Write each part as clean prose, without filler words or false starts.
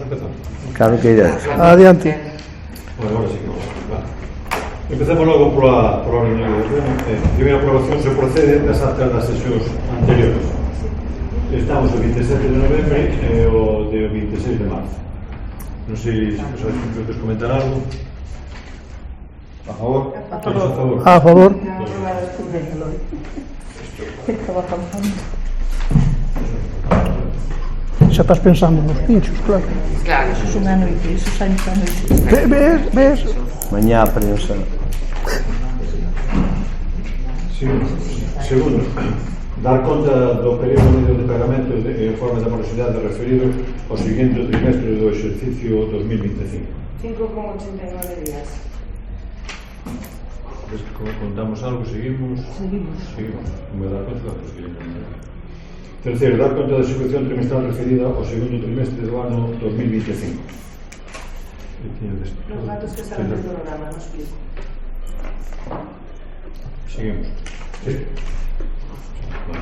empezar? Claro que irá. Adiante. Bueno, ahora sí que vamos a empezar. Empecemos logo pola orden do pleno. Primeira aprobación se procede das actas das sesións anteriores. Estamos o 27 de novembro e o de 26 de marzo. Non sei se os queres comentar algo. A favor? Todos a favor? A favor. Xa estás pensando nos pinchos, claro. Claro, eso es unha noite, eso xa está noite. Ves? Mañá a prensa. Segundo, dar conta do período medio de pagamento e formas de morosidade referido ao seguinte trimestre do exercicio 2025. 5,89 días. Ves que como contamos algo, seguimos. Seguimos. Non me dar conta, pues seguimos. Terceiro, dar conta da execución trimestral referida ao segundo trimestre do ano 2025. Los datos que salen del programa, no explico. Seguimos. Sí. Vale.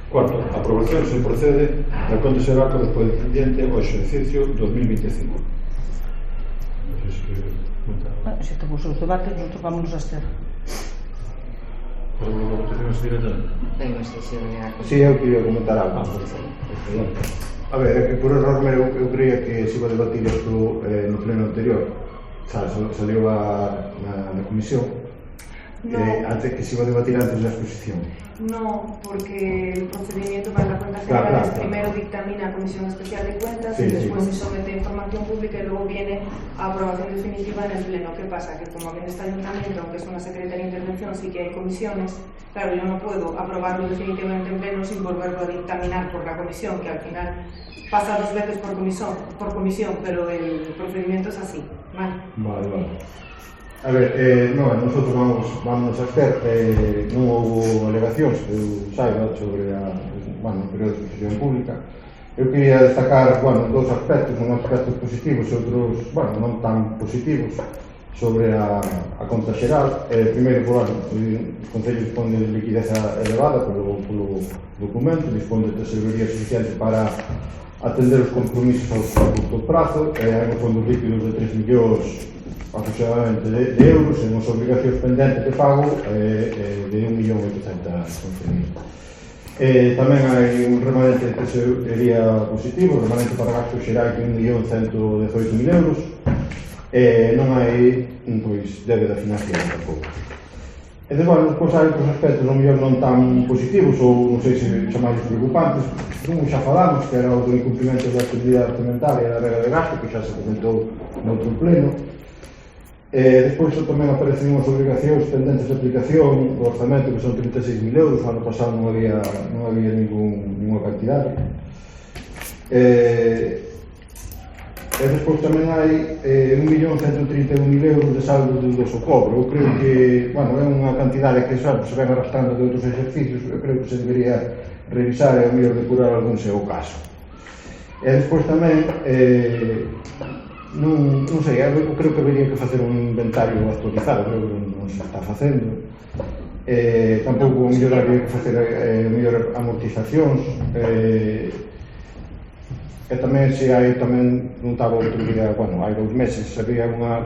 Cuarto, aprobación se procede da conta será correspondiente ao exercicio 2025. Non sei se Bueno, se temos os debates, nosotros vámonos a estar. podemos a votación así directamente. Vengo a sesión de la Sí, eu quería comentar algo. Por favor. A ver, é que por error meu eu creía que se iba a debatir isto no pleno anterior. Saliu na comisión. No. Antes que se iba a debatir antes da exposición. No, porque el procedimiento para la cuenta Claro, general claro, es primero dictamina a Comisión Especial de Cuentas Sí, y sí. después se somete a información pública y luego viene a aprobación definitiva en el Pleno. ¿Qué pasa? Que como en este ayuntamiento, aunque es una secretaria de intervención, sí que hay comisiones, claro, yo no puedo aprobarlo definitivamente en Pleno sin volverlo a dictaminar por la comisión, que al final pasa 2 veces por comisión, pero el procedimiento es así, ¿vale? Vale. A ver, nosotros vamos a hacer, non houve alegacións que eu saiba sobre o período de exposición pública. Eu quería destacar, dos aspectos, un aspectos positivos e outros, non tan positivos sobre a conta xeral. Primeiro, o Concello dispón de liquidez elevada polo documento, dispón de tesorería suficiente para atender os compromisos a curto prazo, hai un fondos líquidos de 3 millóns aproximadamente de euros e unhas obligacións pendentes de pago de 1.800.000. Tamén hai un remanente de tesorería positivo, un remanente para gastos xerais de 1.118.000 euros. Non hai débeda financiera tampouco. E despois hai outros aspectos non mellor non tan positivos ou non sei se chamáis preocupantes. Xa falamos que era o do incumprimento da actividade orçamentaria e da regra de gasto, que xa se comentou noutro pleno. Despois tamén aparecen unhas obrigacións pendentes de aplicación do orzamento que son 36.000 euros, o ano pasado non había ninguna cantidade. Despois tamén hai 1.131.000 euros de saldo do socobro. Eu creo que, é unha cantidade que se ven arrastrando de outros exercicios, eu creo que se debería revisar e ao mellor depurar algún se o caso. E despois tamén non sei, eu creo que habería que facer un inventario actualizado, creo que non se está facendo. Tampouco mellor habería que facer mellor amortizacións. E tamén se hai non estaba outro día, hai 2 meses, había unha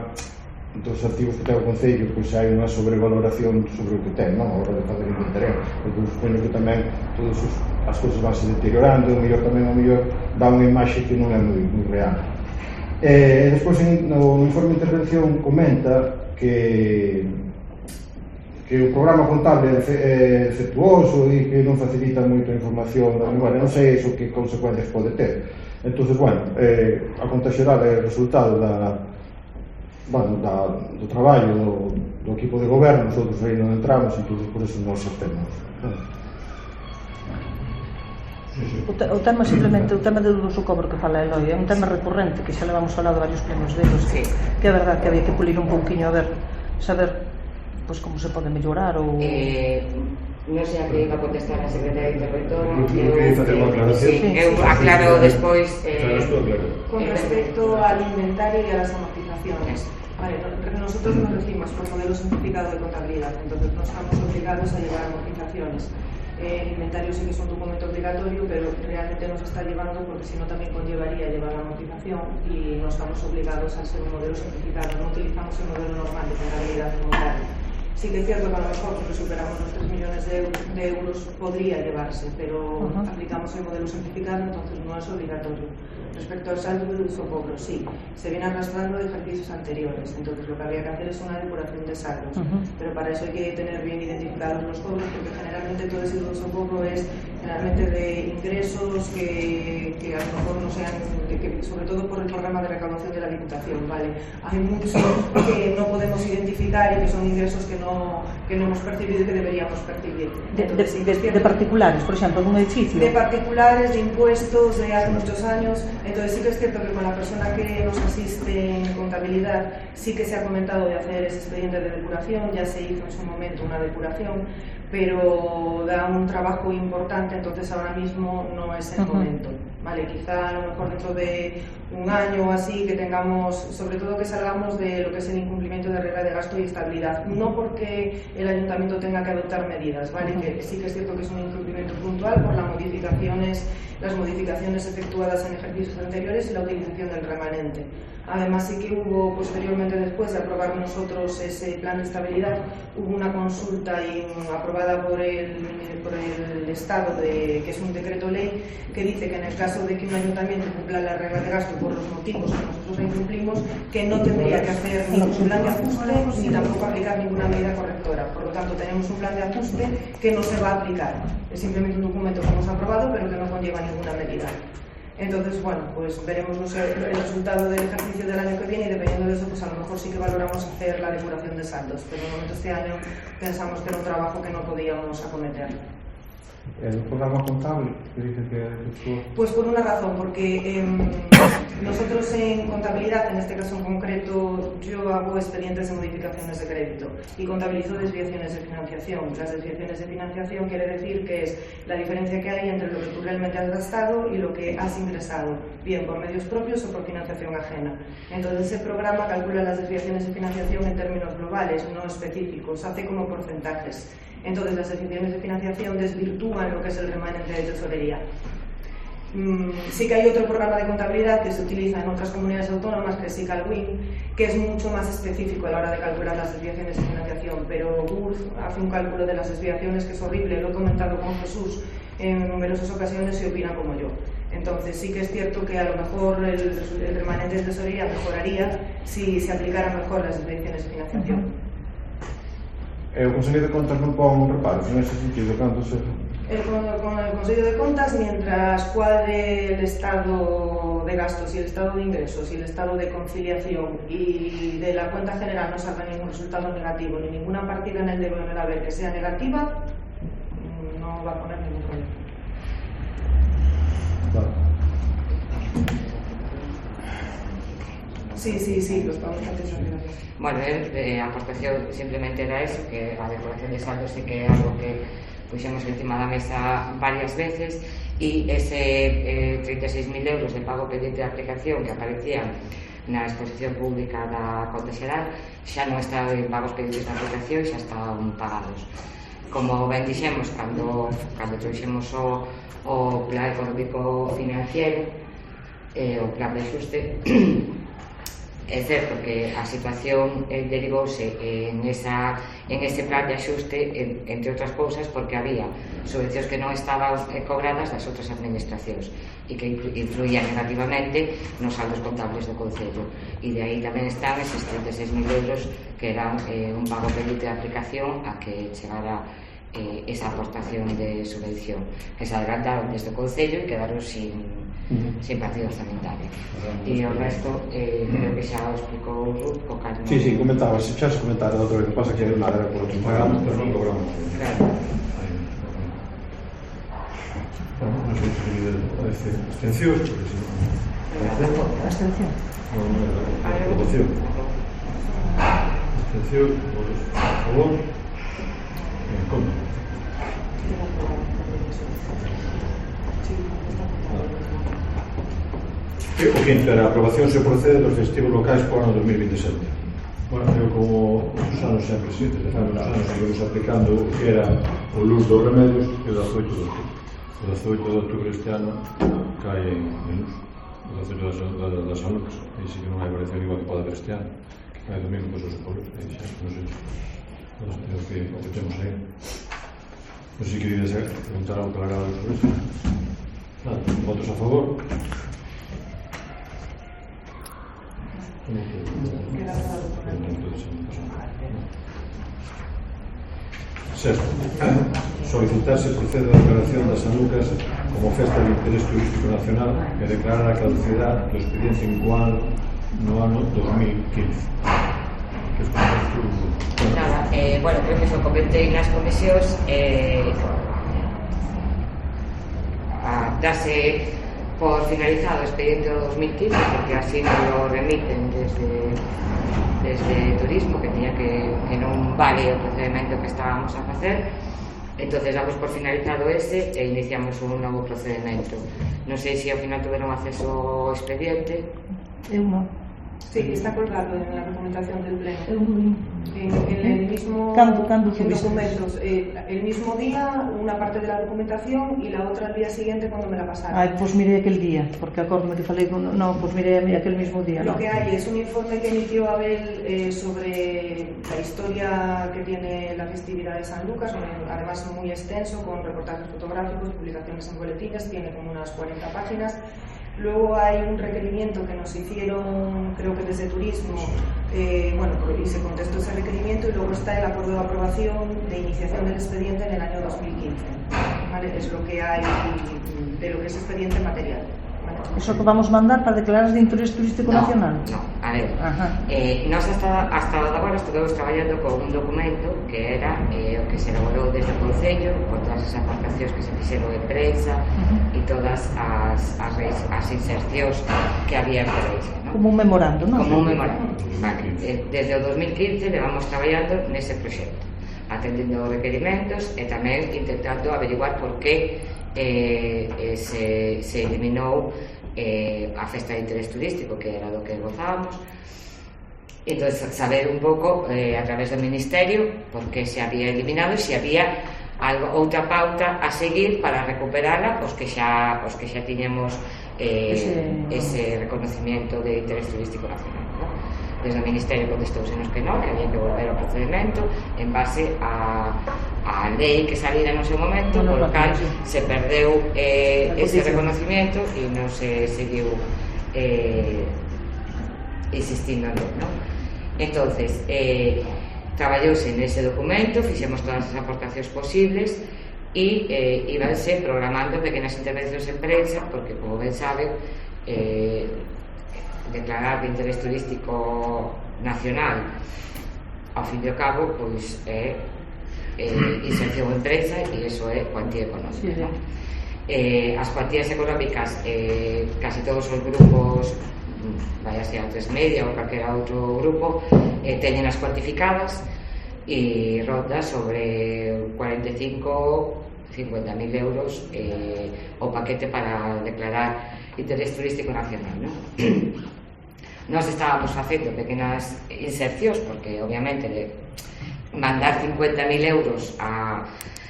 dos artigos que ten o Concello, pois hai unha sobrevaloración sobre o que ten, a hora de fazer inventario, porque supoño que tamén todas as cousas van se deteriorando, o mellor dá unha imaxe que non é moi real. Despois no informe de intervención comenta que o programa contable é defectuoso e que non facilita moito a información, non sei iso que consecuencias pode ter. Entón, a conta xeral é o resultado do traballo do equipo de goberno, nosotros aí non entramos, entón por eso nos abstemos. O tema simplemente, o tema do socobro que fala Eloi, é un tema recurrente que xa levamos falado varios plenos deles, que é verdad que había que pulir un pouquiño saber como se pode mellorar ou... Non sei a que iba a contestar a secretaria de interventora. Eu queria facer unha aclaración. Eu aclaro despois. Con respecto al inventario y a las amortizaciones, nosotros nos regimos por modelo simplificado de contabilidad, entonces no estamos obligados a llevar amortizaciones. El inventario sí que es un documento obligatorio, pero realmente nos está llevando, porque si no también conllevaría llevar la amortización y no estamos obligados a ser un modelo simplificado, no utilizamos el modelo normal de contabilidad como tal. Sí que es cierto que a lo mejor porque superamos los 3 millones de euros podría llevarse, pero aplicamos el modelo simplificado, entonces no es obligatorio. Respecto al saldo de uso cobro, sí, se viene arrastrando de ejercicios anteriores, entonces lo que habría que hacer es una depuración de saldos, pero para eso hay que tener bien identificados los cobros, porque generalmente todo ese uso cobro es generalmente de ingresos que a lo mejor no sean, sobre todo por el programa de recaudación de la Diputación, ¿vale? Hay muchos que no podemos identificar y que son ingresos que no hemos percibido y que deberíamos percibir. Entonces, de particulares, por ejemplo, de un edificio. De particulares, de impuestos de hace muchos años. Entonces sí que es cierto que con la persona que nos asiste en contabilidad sí que se ha comentado de hacer ese expediente de depuración, ya se hizo en su momento una depuración, pero da un trabajo importante, entonces ahora mismo no es el momento. Vale, quizá a lo mejor dentro de un año o así que tengamos, sobre todo que salgamos de lo que es el incumplimiento de regla de gasto y estabilidad, no porque el ayuntamiento tenga que adoptar medidas, ¿vale? Que sí que es cierto que es un incumplimiento puntual por las modificaciones efectuadas en ejercicios anteriores y la utilización del remanente. Además sí que hubo posteriormente, después de aprobar nosotros ese plan de estabilidad, hubo una consulta aprobada por el Estado, que es un decreto ley, que dice que en el caso de que un ayuntamiento cumpla la regla de gasto por los motivos que nosotros la incumplimos, que no tendría que hacer ningún plan de ajuste ni tampoco aplicar ninguna medida correctora. Por lo tanto, tenemos un plan de ajuste que no se va a aplicar. Es simplemente un documento que hemos aprobado, pero que no conlleva ninguna medida. Entonces, bueno, pues veremos el resultado del ejercicio del año que viene y dependiendo de eso, pues a lo mejor sí que valoramos hacer la depuración de saldos, pero de momento este año pensamos que era un trabajo que no podíamos acometer. ¿El programa contable que dice que efectuó? Pues por una razón, porque nosotros en contabilidad, en este caso en concreto, yo hago expedientes de modificaciones de crédito y contabilizo desviaciones de financiación. Las desviaciones de financiación quiere decir que es la diferencia que hay entre lo que tú realmente has gastado y lo que has ingresado, bien por medios propios o por financiación ajena. Entonces ese programa calcula las desviaciones de financiación en términos globales, no específicos, hace como porcentajes. Entonces las desviaciones de financiación desvirtúan lo que es el remanente de tesorería. Sí que hay otro programa de contabilidad que se utiliza en otras comunidades autónomas, que es SICALWIN, que es mucho más específico a la hora de calcular las desviaciones de financiación, pero GURF hace un cálculo de las desviaciones que es horrible, lo he comentado con Jesús en numerosas ocasiones y opina como yo. Entonces sí que es cierto que a lo mejor el remanente de tesorería mejoraría si se aplicaran mejor las desviaciones de financiación. O Consello de Contas non pon reparos nese sentido, canto se... Con el Consejo de Contas, mientras cuadre el estado de gastos y el estado de ingresos y el estado de conciliación y de la cuenta general no salga ningún resultado negativo ni ninguna partida en el deber del haber que sea negativa, no va a poner ningún problema. Vale. Sí, los pagos antes son negativos. Bueno, a aportación simplemente era eso, que a depuración de saldos sí que é algo que puxemos encima da mesa varias veces e ese 36.000 euros de pago pendiente de aplicación que aparecían na exposición pública da Conta Xeral xa non está en pagos pendientes de aplicación, xa están pagados. Como ben dixemos, cando trouxemos o plan económico financiero, o plan de axuste, é certo que a situación derivouse en ese plan de axuste, entre outras cousas, porque había subvencións que non estaban cobradas das outras administracións e que influían negativamente nos saldos contables do Concello. E de aí tamén están eses 36.000 euros que eran un pago pendiente de aplicación a que chegara esa aportación de subvención, que se adelantaron desde o Concello e quedaron sin partido orzamentario. E o resto, creo que xa o explicou Ruth, co cal non... Sí, comentaba, xa se comentara outra vez, que pasa que nada era por outro Pagamos, pero non cobramos. Claro. Bueno, non sei se abstencións, porque se non... Abstención. Votación. Abstención, votos a favor, en contra. O quinto era a aprobación se procede dos festivos locais para o ano 2027. Bueno, eu como os anos sempre siete, de fai uns anos seguimos aplicando o que era o luz dos remedios e o 18 de outubro. O 18 de outubro este ano cae en luz, o 18 das anucas, e si que non hai variación igual que pode haber este ano, que cae domingo, pois os polos, e xa, non sei, o que temos aí. Non sei se querídes preguntar algo para cada sobre isto. Nada, votos a favor? Sexto, solicitar se procede a declaración das Sanlucas como festa de interés turístico nacional e declarar a caducidade do expediente incoal no ano 2015. Nada, bueno, creo que eso comentei nas comisións, dase por finalizado o expediente do 2015, porque así non lo remiten desde turismo, que tiña que non vale o procedimento que estábamos a facer. Entonces damos por finalizado ese e iniciamos un novo procedimento. Non sei se ao final tuveron acceso ao expediente. Eu non. Sí, está colgado en la documentación del pleno. Eu non. En el mismo Cando en subiste? documentos, el mismo día una parte de la documentación y la otra al día siguiente cuando me la pasaron. Ai, pois mirei aquel día, porque acórdome que falei con... Non, pois mirei aquel mismo día. Lo No. que hay es un informe que emitió Abel sobre la historia que tiene la festividad de San Lucas, además muy extenso, con reportajes fotográficos, publicaciones en boletines, tiene como unas 40 páginas. Luego hay un requerimiento que nos hicieron, creo que desde Turismo, bueno, y se contestó ese requerimiento, y luego está el acuerdo de aprobación de iniciación del expediente en el año 2015. ¿Vale? Es lo que hay de lo que es expediente material. ¿Vale? Eso que vamos mandar para declarar de interés turístico nacional? No, a ver, Ajá. nós hasta agora estuvemos traballando con un documento que era o que se elaborou desde o Concello, con todas as aportacións que se fixeron en prensa e todas as insercións que había en prensa, ¿no? Como un memorando, non? Como un memorando. Vale. Desde o 2015 levamos traballando nese proxecto, atendendo os requerimentos e tamén intentando averiguar por que se eliminou a festa de interés turístico, que era do que gozábamos. Entonces, saber un pouco a través do Ministerio por que se había eliminado e se había outra pauta a seguir para recuperala, pois que xa tiñamos ese reconocimiento de interés turístico nacional, ¿no? Desde o Ministerio contestousenos que non, que había que volver ao procedimento en base a lei que salira no seu momento, por lo cal se perdeu ese reconocimiento e non se seguiu insistindo en él, ¿no? Entonces, traballouse nese documento, fixemos todas as aportacións posibles e íbanse programando pequenas intervencións en prensa, porque, como ben saben, declarar de interés turístico nacional ao fin e ao cabo pois é inserción en prensa e iso é cuantía económica, sí, ¿no? As cuantías económicas casi todos os grupos, vai así a Tres Media ou calquera outro grupo, teñen as cuantificadas e ronda sobre 45-50.000 euros o paquete para declarar interés turístico nacional, ¿no? Nós estábamos facendo pequenas insercións porque obviamente mandar 50.000 euros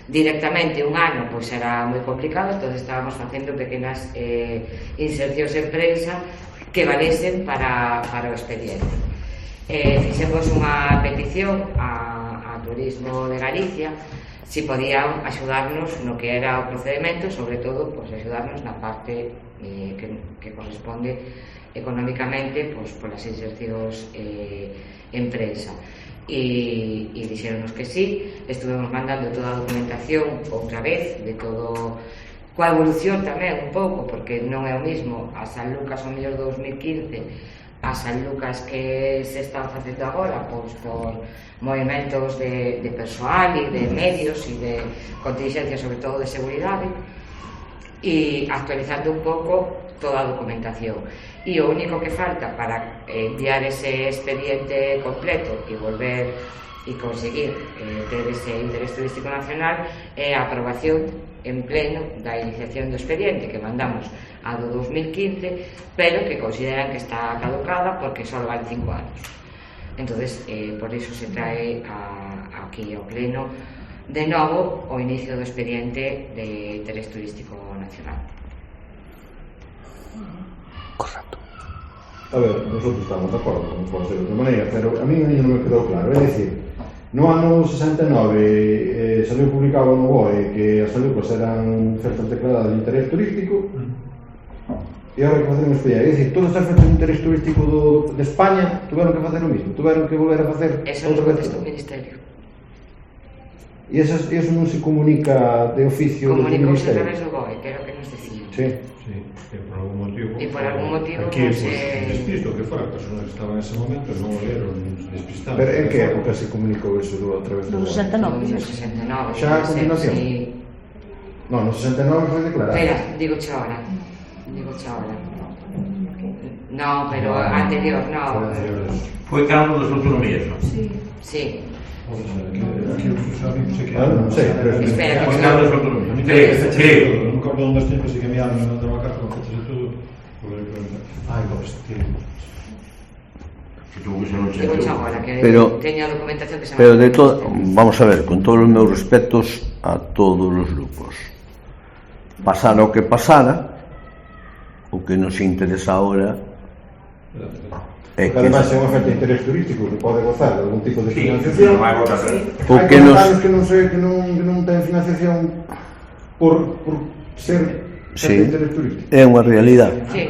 directamente un ano pois era moi complicado, entón estábamos facendo pequenas insercións en prensa que valesen para o expediente. Fixemos unha petición a Turismo de Galicia si podían axudarnos no que era o procedimento, sobre todo pois, axudarnos na parte que corresponde económicamente pois, polas insercións en prensa. E dixeronnos que sí, estuvemos mandando toda a documentación outra vez de todo, coa evolución tamén un pouco, porque non é o mismo a San Lucas o mellor 2015 a San Lucas que se está facendo agora, pois por movimentos de persoal e de medios e de contingencia, sobre todo de seguridade, e actualizando un pouco toda a documentación. E o único que falta para enviar ese expediente completo e volver e conseguir ter ese interés turístico nacional é a aprobación en pleno da iniciación do expediente que mandamos a do 2015, pero que consideran que está caducada porque só vale 5 anos. Entonces, por iso se trae aquí ao pleno de novo o inicio do expediente de interés turístico nacional. Correcto. A ver, nosotros estamos de acordo, como pode ser de outra maneira, pero a mí non me quedou claro. É dicir, no ano 69 saliu publicado no BOE que as salupas eran ofertas declaradas de interés turístico e agora que facer un expediente. É dicir, todas as ofertas de interés turístico de España tuveron que facer o mismo, tuveron que volver a facer Eso outra nos vez. contesta o Ministerio. E eso non se comunica de oficio do Comunicouse a Ministerio. través do BOE, que era o que nos decían. Sí. Sí, que por algún motivo. Y por algún motivo, aquí, pues, pues, despisto, que fuera, personas que estaban en ese momento, non o leron, despistados. Pero en que época se comunicou eso a través do No BOE? 69. No 69. Xa a continuación? Sí. No, no 69 foi declarado. Espera, digo ahora. No, pero anterior, no. Foi cando das autonomías, non? Sí. Aquí o que saben, sei que... Non sei, pero... Espera, Foi que cando das autonomías. Creo. Non me acordo onde estive, así que me hablan a trabajar con coches e todo. Poder preguntar. Ai, vos, que... Que tuvo que ser un Digo chequeo. ahora, que Pero- teña documentación que se Pero de todo, vamos a ver, con todos os meus respetos a todos os grupos. Pasara o que pasara, o que nos interesa ahora é Porque ademais é que unha oferta de interés turístico que pode gozar de algún tipo de Sí, financiación. non vai votar. o Hai que nos comunidades que non sei que non ten financiación por ser oferta Sí. de interés turístico. é unha realidade. Sí.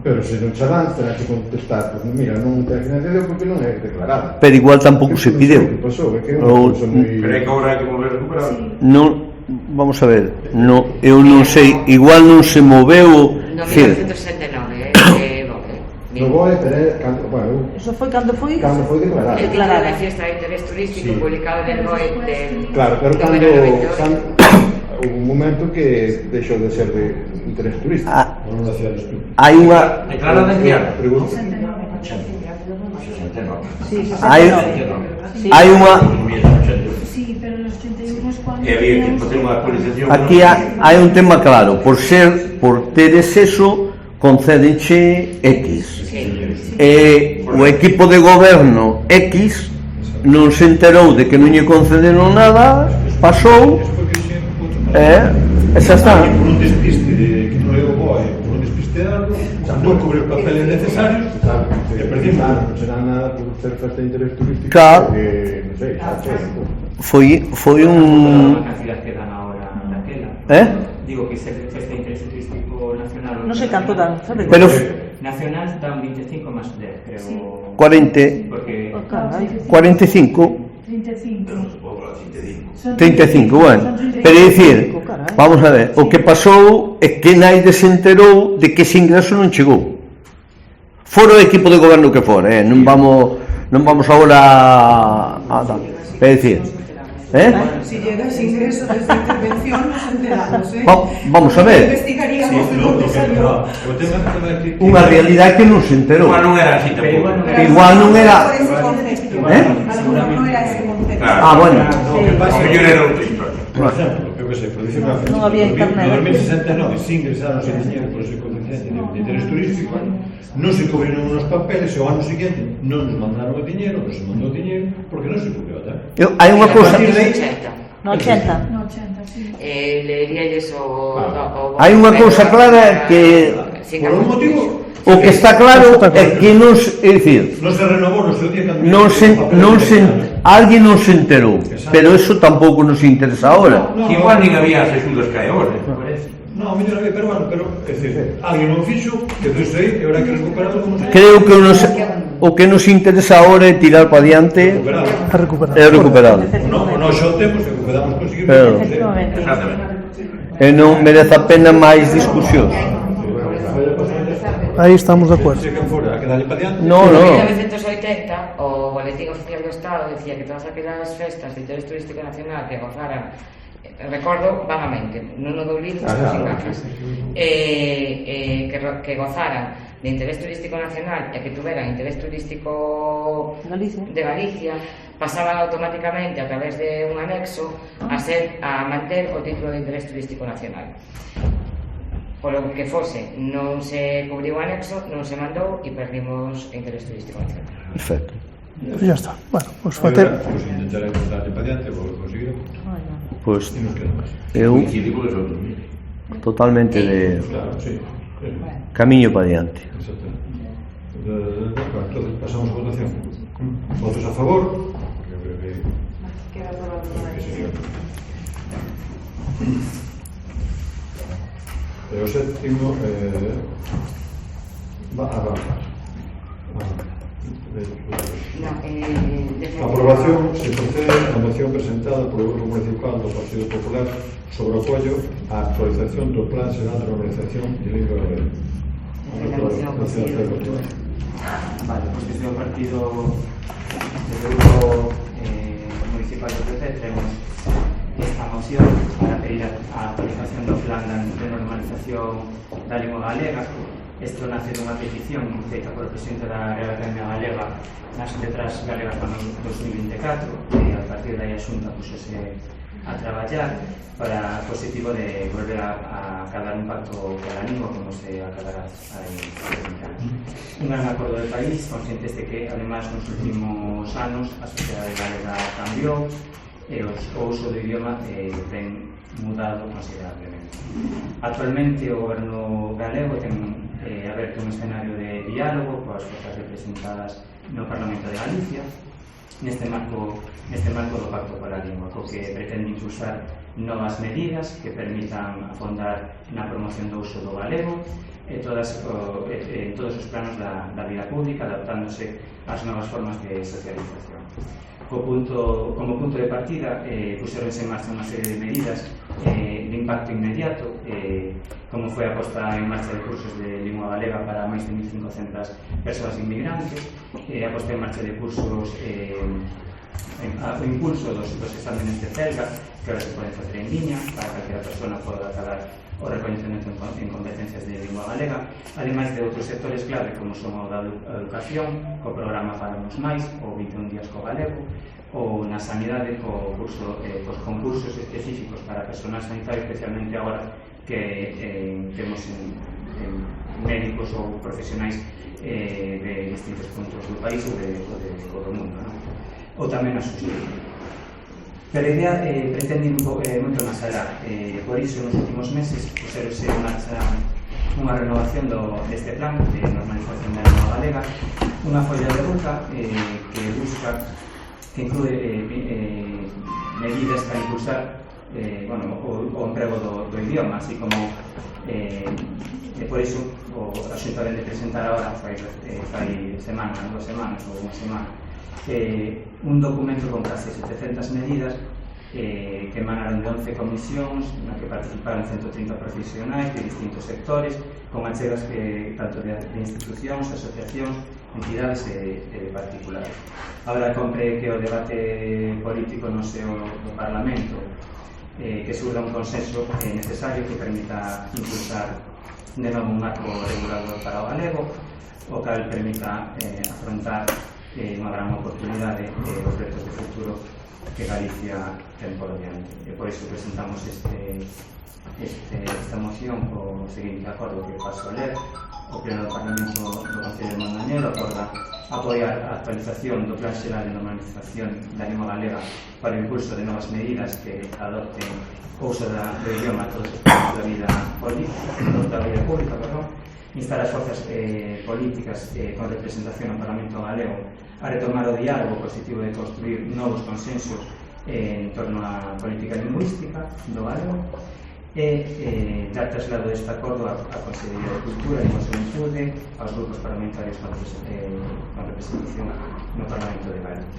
Pero se non xa dan, terá que contestar, pues mira, non ten financiación porque non é declarada. Pero igual tampouco se Que pideu. pasou, é que é Ou- unha cousa moi... Pero é que agora hai que volver a recuperar. Non, vamos a ver, no, eu non sei, igual non se moveu, No decir, 1969, No BOE, pero é cando, bueno, Eso foi cando foi? cando foi declarado. El título de la fiesta de interés turístico publicado en el BOE del Claro, pero cando número 98. hubo un momento que deixou de ser de interés turístico. ah, Por unha cidade estúpida. hai unha Declarada en que ano? Pregunto. 69. Sí, hai, 69. Sí. hai unha Autonomías en 81. Sí, pero en los 81 es cuando... E había que facer unha actualización. aquí hai un tema claro, por teres eso concédenche X. E o equipo de goberno X non se enterou de que non lle concederon nada, pasou, e xa está. Por un despiste de que non é o BOE, por un despiste de algo, non cubre os papeles necesarios, e perdimos. Non será nada por ser oferta de interés turístico. Claro. Porque, non sei, xa sei. Foi un La cantidad que dan ahora daquela. Digo que se festa de interés turístico nacional. Non sei canto dan, sabe? pero Nacional dan 25 más 10, creo. 40, Porque Oh, carai. 45, 35. Son 35, bueno, pero é dicir, vamos a ver, o que pasou é que naide se enterou de que ese ingreso non chegou. Fora o equipo de goberno que fora, non vamos agora a tal. É dicir, Si llega ese ingreso desde intervención, nos enteramos, vamos a ver, Investigaríamos de dónde salió. unha realidade que non se enterou. Igual non era así tampouco. Igual non era, Por ese concepto. ¿Eh? A lo mejor no era ese concepto. Claro. bueno, O que pasa O mellor era outro historia. por exemplo, eu que sei, por dicir unha Non había internet. No 2069 se ingresaron sin dinero por ese coeficiente de interés turístico, non se cubriron unos papeles e o ano seguinte non nos mandaron o dinero, non se mandou o dinero, porque non se cubriu, hai unha cousa, No 80. No, 80, sí. Leeríalles hai unha cousa clara que por un motivo o que está claro é que non, é dicir, non se renovou no seu día cando alguén non se enterou, pero eso tampouco nos interesa ahora. Igual nin había as axudas que hai agora. No, mellor había, pero bueno, é dicir, alguén non fixo, que iso aí, e ahora que recuperado como se... Creo que o que nos interesa agora é tirar para diante A recuperar. e recuperado. O non xa o temos, e podamos conseguir... Pero- Efectivamente. Exactamente. E non merece a pena máis discusións. Aí estamos de acordo. Se que fora, a que dalle para diante... No, En no. 1980, o Boletín Oficial do Estado decía que todas aquelas festas de interés turístico nacional que gozaran, recordo vagamente, non o dou libros, sin gafas, que gozaran de interés turístico nacional e que tuveran interés turístico Galicia. de Galicia, pasaban automáticamente a través de un anexo a manter o título de interés turístico nacional. Polo que fose, non se cubriu o anexo, non se mandou e perdimos o interés turístico nacional. Perfecto. Ya está. Bueno, pues Pues facer... intentaremos darle para diante, vou conseguir. Pois E nos quedamos. eu Coincide con os outros, mire. totalmente de Claro, sí. camiño para diante. Exactamente. Bueno, entonces pasamos a votación. Votos a favor? Yo creo que Queda aprobado para que ello. sería. E o séptimo va a avanzar. No, Aprobación se procede a moción presentada polo Grupo Municipal do Partido Popular sobre o apoio á actualización do Plan Xeral de Normalización de Lingua Galega. Vale, pues desde o partido desde o grupo municipal do PP tenemos esta moción para pedir a actualización do plan de normalización da lingua galega. Isto nace dunha petición feita polo presidente da Real Academia Galega nas letras galegas para 2024 e a partir daí a Xunta puxose a traballar para positivo de volver a acadar un pacto pola lingua como se acadará hai 30 anos. Un gran acordo de país, conscientes de que, además, nos últimos anos a sociedade galega cambiou e o uso do idioma ten mudado considerablemente. Actualmente o goberno galego ten aberto un escenario de diálogo coas forzas representadas no Parlamento de Galicia neste marco do Pacto pola Lingua, co que pretende impulsar novas medidas que permitan afondar na promoción do uso do galego en todos os planos da vida pública, adaptándose ás novas formas de socialización. Como punto de partida, puxeronse en marcha unha serie de medidas de impacto inmediato, como foi a posta en marcha de cursos de lingua galega para máis de 1.500 persoas inmigrantes, a posta en marcha de cursos o impulso dos exámenes de CELGA, que ahora se poden facer en liña, para que calquera persona poda acadar o reconhecemento en competencias de lingua galega, ademais de outros sectores clave como son o da educación, co programa Falamos Máis, ou 21 días co galego, ou na sanidade co curso, cos concursos específicos para personal sanitario, especialmente agora que temos médicos ou profesionais de distintos puntos do país ou do mundo, non? Ou tamén a xusticia. Pero a idea pretende moito máis alá. Por iso, nos últimos meses, puxerose en marcha unha renovación deste plan de normalización da lingua galega, unha folla de ruta que busca, que inclúe medidas para impulsar o emprego do idioma, así como por iso a Xunta vende presentar agora fai semanas, 2 semanas ou unha semana un documento con case 700 medidas que emanaron de 11 comisións na que participaron 130 profesionais de distintos sectores con achegas tanto de institucións, asociacións, entidades e de particulares. Agora compre que o debate político no seo do Parlamento que surda un consenso necesario que permita impulsar de novo un marco regulador para o galego, o cal permita afrontar unha gran oportunidade os retos de futuro que Galicia ten por diante. E por iso presentamos esta moción co seguinte acordo que paso a ler. O Pleno do Parlamento do Concello de Mondoñedo acorda apoiar a actualización do Plan Xeral de Normalización da Lingua Galega para o impulso de novas medidas que adopten o uso do idioma a todos os planos da vida pública, instar as forzas políticas con representación no Parlamento galego a retomar o diálogo positivo de construir novos consensos en torno á política lingüística do galego e dar traslado deste acordo á Consellería de Cultura e Xuventude, aos grupos parlamentarios con representación no Parlamento de Galicia.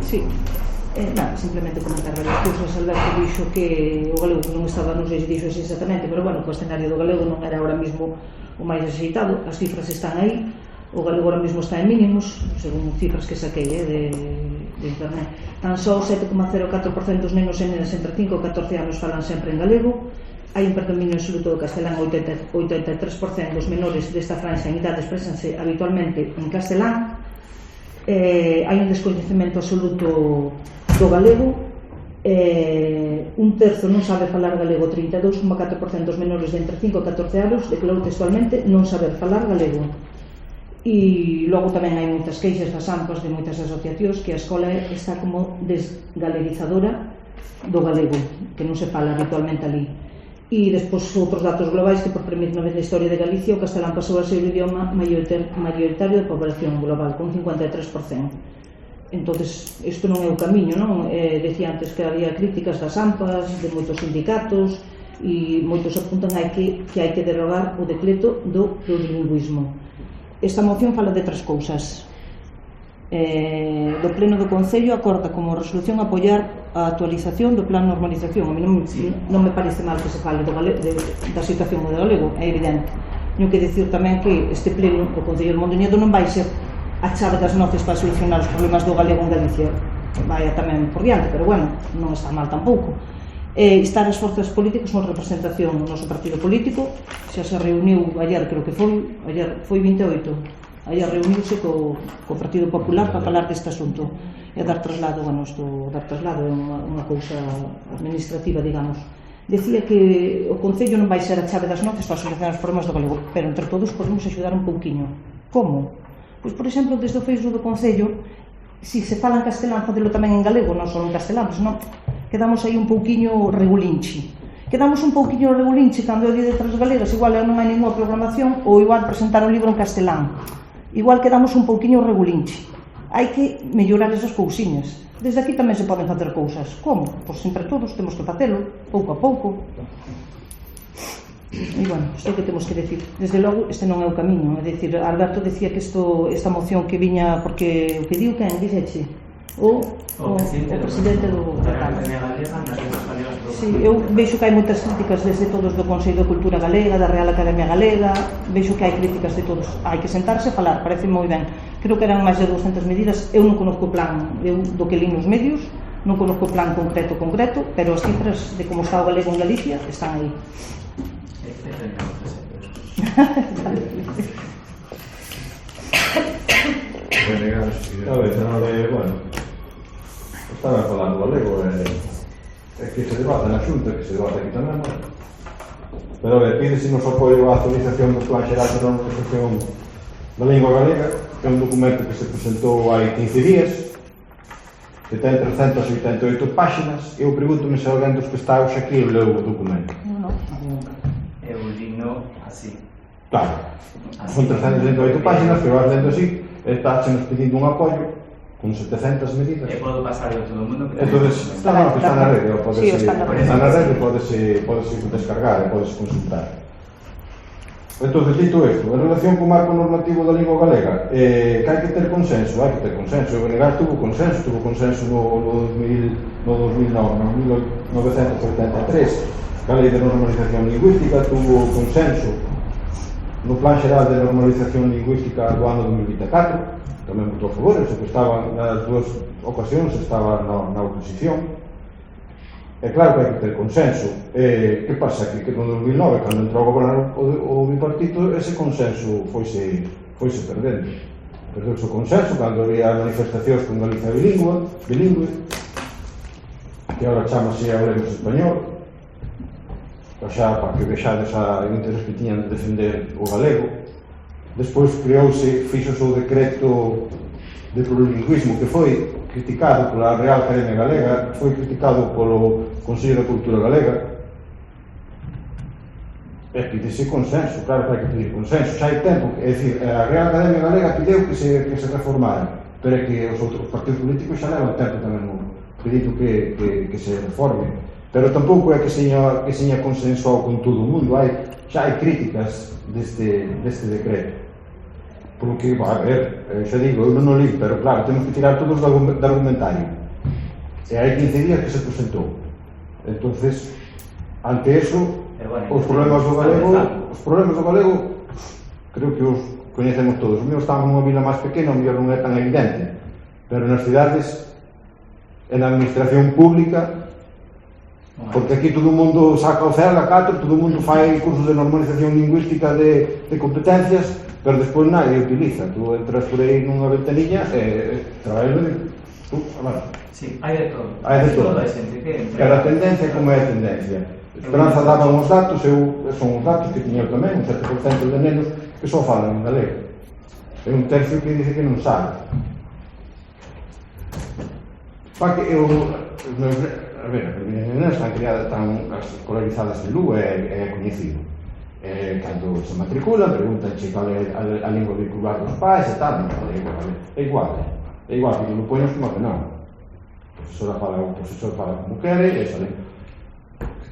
Sí. Nada, simplemente comentar varias cousas. Alberto dixo que o galego non estaba, non sei se dixo exactamente, pero bueno, que o escenario do galego non era ahora mismo o máis axeitado. As cifras están aí, o galego ahora mismo está en mínimos, según cifras que saquei de internet. Tan só 7,04% dos nenos e nenas entre 5 e 14 anos falan sempre en galego. Hai un predominio absoluto do castelán, 83% dos menores desta franja en idade expresanse habitualmente en castelán. Hai un descoñecemento absoluto do galego un terzo non sabe falar galego, 32,4% dos menores de entre 5 e 14 anos declarou textualmente non saber falar galego. E logo tamén hai moitas queixas das AMPAs de moitas asociacións que a escola está como desgaleguizadora do galego, que non se fala habitualmente ali. E despois outros datos globais que por primeira vez na historia de Galicia o castelán pasou a ser o idioma maioritario da población global, con 53%. Entonces, isto non é o camiño, non? Decía antes que había críticas das AMPAs, de moitos sindicatos, e moitos apuntan a que hai que derogar o decreto do plurilingüismo. Esta moción fala de tres cousas. Do Pleno do Concello acorda como resolución apoiar a actualización do plan de normalización. A mí non me parece mal que se fale da situación do galego, é evidente. Tenho que dicir tamén que este Pleno, o Concello de Mondoñedo, non vai ser a chave das noces para solucionar os problemas do galego en Galicia. Vai tamén por diante, pero bueno, non está mal tampouco. Estar as forzas políticas con representación no noso partido político. Xa se reuniu ayer, creo que foi 28, ayer reuniuse co Partido Popular para falar deste asunto e dar traslado, bueno, dar traslado é unha cousa administrativa, digamos. Decía que o Concello non vai ser a chave das noces para solucionar os problemas do galego, pero entre todos podemos axudar un pouquiño. Como? Pois, por exemplo, desde o Facebook do Concello, se fala en castelán, facelo tamén en galego, non só en castelán, pois non, quedamos aí un pouquiño regulinchi. Quedamos un pouquiño regulinchi cando é o Día de Letras Galegas, igual non hai ninguna programación, ou igual presentar un libro en castelán. Igual quedamos un pouquiño regulinchi. Hai que mellorar esas cousiñas. Desde aquí tamén se poden facer cousas. Como? Pois entre todos temos que facelo, pouco a pouco. E, bueno, isto é que temos que decir. Desde logo, este non é o camiño. É dicir, Alberto decía que esta moción que viña, porque o que diu quen, dixeche? O presidente do Cámara. Sí, eu vexo que hai moitas críticas desde todos do Consello de Cultura Galega, da Real Academia Galega, vexo que hai críticas de todos. Hai que sentarse a falar, parece moi ben. Creo que eran máis de 200 medidas. Eu non conozco o plan, do que li nos medios, non conozco o plan concreto, pero as cifras de como está o galego en Galicia están aí. Bueno, estaba falando galego, é que se debate na Xunta, que se debate aquí tamén, pero a ver, pídese nos apoio á actualización do Plan Xeral de Normalización da Lingua Galega, que é un documento que se presentou hai 15 días, que ten 388 páxinas. Eu pregúntome se alguén dos que está hoxe aquí leu o documento. Eu lino así. Claro, son 388 páxinas que vas lendo así, está nos pedindo un apoio con 700 medidas. E podo pasar a todo o mundo? Entonces, está na rede, está na rede, podese descargar e podese consultar. Entonces, dito isto, en relación co marco normativo da lingua galega, que hai que ter consenso, O Benegas tuvo consenso no 1983, a Lei de Normalización Lingüística tuvo consenso no Plan Xeral de Normalización Lingüística do ano 2024, tamén votou a favor, eso que estaba nas dúas ocasións, estaba na oposición. É claro que hai que ter consenso. Que pasa? Que no 2009, cando entrou a gobernar o bipartito, ese consenso foise perdendo. Perdeuse o consenso cando había manifestacións con Galicia bilingüe, que agora chamase Hablemos Español, xa para que vexades a interés que tiñan de defender o galego. Despois fixose o decreto de plurilingüismo, que foi criticado pola Real Academia Galega, foi criticado polo Consello de Cultura Galega. É que dese consenso, claro que hai que pedir consenso. Xa hai tempo, é dicir, a Real Academia Galega pideu que se reformara, pero é que os outros partidos políticos xa levan tempo tamén pedindo que se reforme. Pero tampouco é que seña consensuado con todo o mundo. Xa hai críticas deste decreto. Porque, a ver, xa digo, eu non o li, pero claro, temos que tirar todos do argumentario. E hai 15 días que se presentou. Entonces, ante eso, os problemas do galego, creo que os coñecemos todos. O meu está nunha vila máis pequena, o mellor non é tan evidente, pero nas cidades, en a administración pública, porque aquí todo o mundo saca o CEL a 4, todo o mundo fai cursos de normalización lingüística de competencias, pero despois nadie utiliza. Tú entras por aí nunha ventanilla e traballas Vale. Sí, hai de todo. Hai de todo. Toda a xente que entra. Pero a tendencia, como é a tendencia? Esperanza daba uns datos, son uns datos que tiña eu tamén, un 7% de nenos que só falan en galego. É un tercio que dice que non sabe. Pa que eu, a ver, as miñas nenas están criadas, están escolarizadas en Lugo, é coñecido. Cando se matriculan, preguntan cal é a lingua vehicular dos pais e tal, é igual que non poños como que non. O profesor fala como quere e esa lingua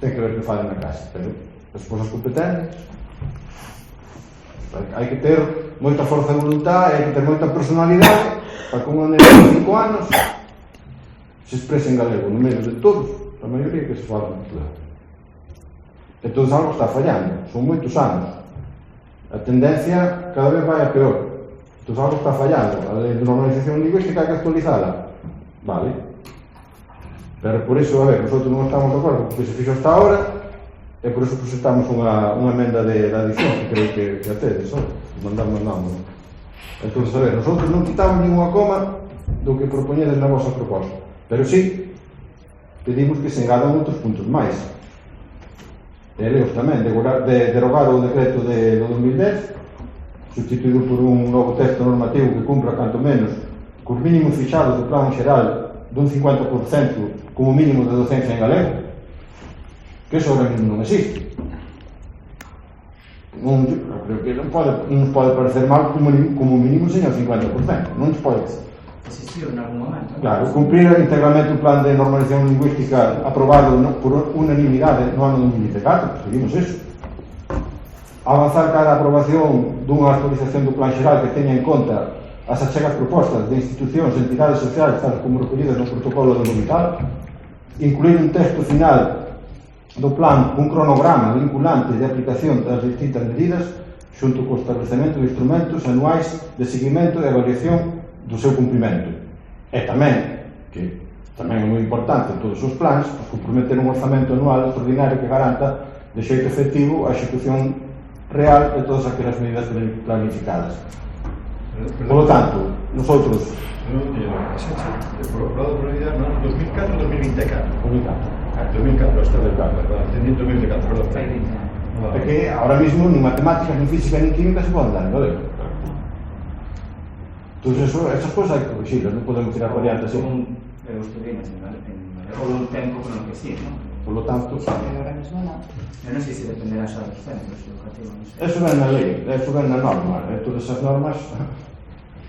ten que ver que falen na casa, pero despois as competencias hai que ter moita forza de voluntad, hai que ter moita personalidade para que unha nena de 5 anos se exprese en galego no medio de todos, a maioría que se falan claro. Entón algo está fallando, son moitos anos, a tendencia cada vez vai a peor, entón algo está fallando, a lei de normalización lingüística hai que actualizala, vale? Pero por iso, a ver, nosotros non estamos de acordo porque se fixo hasta ahora e por iso presentamos unha emenda de adición que creo que a tedes, mandamos. Entón, a ver, nosotros non quitamos ninguna coma do que propoñedes na vosa proposta, pero sí pedimos que se engadan outros puntos máis. E leos tamén, derogar o decreto do 2010, sustituído por un novo texto normativo que cumpra canto menos cos mínimos fixados do plan xeral dun 50% como mínimo de docencia en galego, que eso ahora mismo non existe. Creo que non pode parecer mal como mínimo señor 50%, non se pode. Existiu en algún momento. Claro, cumprir íntegramente o plan de normalización lingüística aprobado por unanimidade no ano 2014, seguimos eso. Avanzar cada aprobación dunha actualización do plan xeral que teña en conta as achegas propostas de institucións e entidades sociais tal como recollidas no protocolo de Lomital, incluir un texto final do plan cun cronograma vinculante de aplicación das distintas medidas xunto co establecemento de instrumentos anuais de seguimento e avaliación do seu cumprimento. E tamén, que tamén é moi importante en todos os plans, comprometer un orzamento anual extraordinario que garanta de xeito efectivo a execución real de todas aquelas medidas planificadas. Por lo tanto, nosotros... Aprobado por unidad, ¿no? 2004 o 2024. 2004, hasta del plan, ¿verdad? Entendiendo 2024, perdón. É que ahora mismo ni matemáticas, ni física, ni química se poden dar en galego. Entonces, esas cosas hai que corregirlas, non podemos tirar variantes así. Eu estudei en galego un tempo con o que sí, ¿no? Por lo tanto... Ahora mismo non. Eu non sei se dependerá xa dos centros educativos. Eso ven na lei, eso ven na norma, todas esas normas...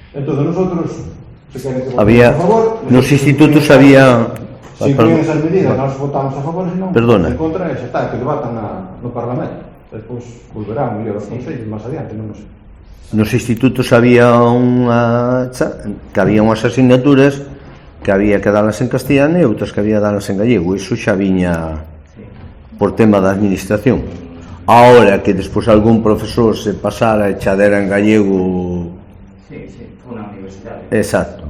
Entón, nosotros, se queren que votemos a favor... Nos institutos había... Se incluyen esas medidas, nós votamos a favor, senón, Perdona. en contra, xa está, que debatan no Parlamento. Despois volverán mellor aos consellos máis adiante, non sei. Nos institutos había unhas asignaturas que había que dalas en castellano e outras que había que dalas en gallego. Iso xa viña por tema da administración. Ahora que despois algún profesor se pasara e xa dera en gallego... Sí, unha universidade. Exacto.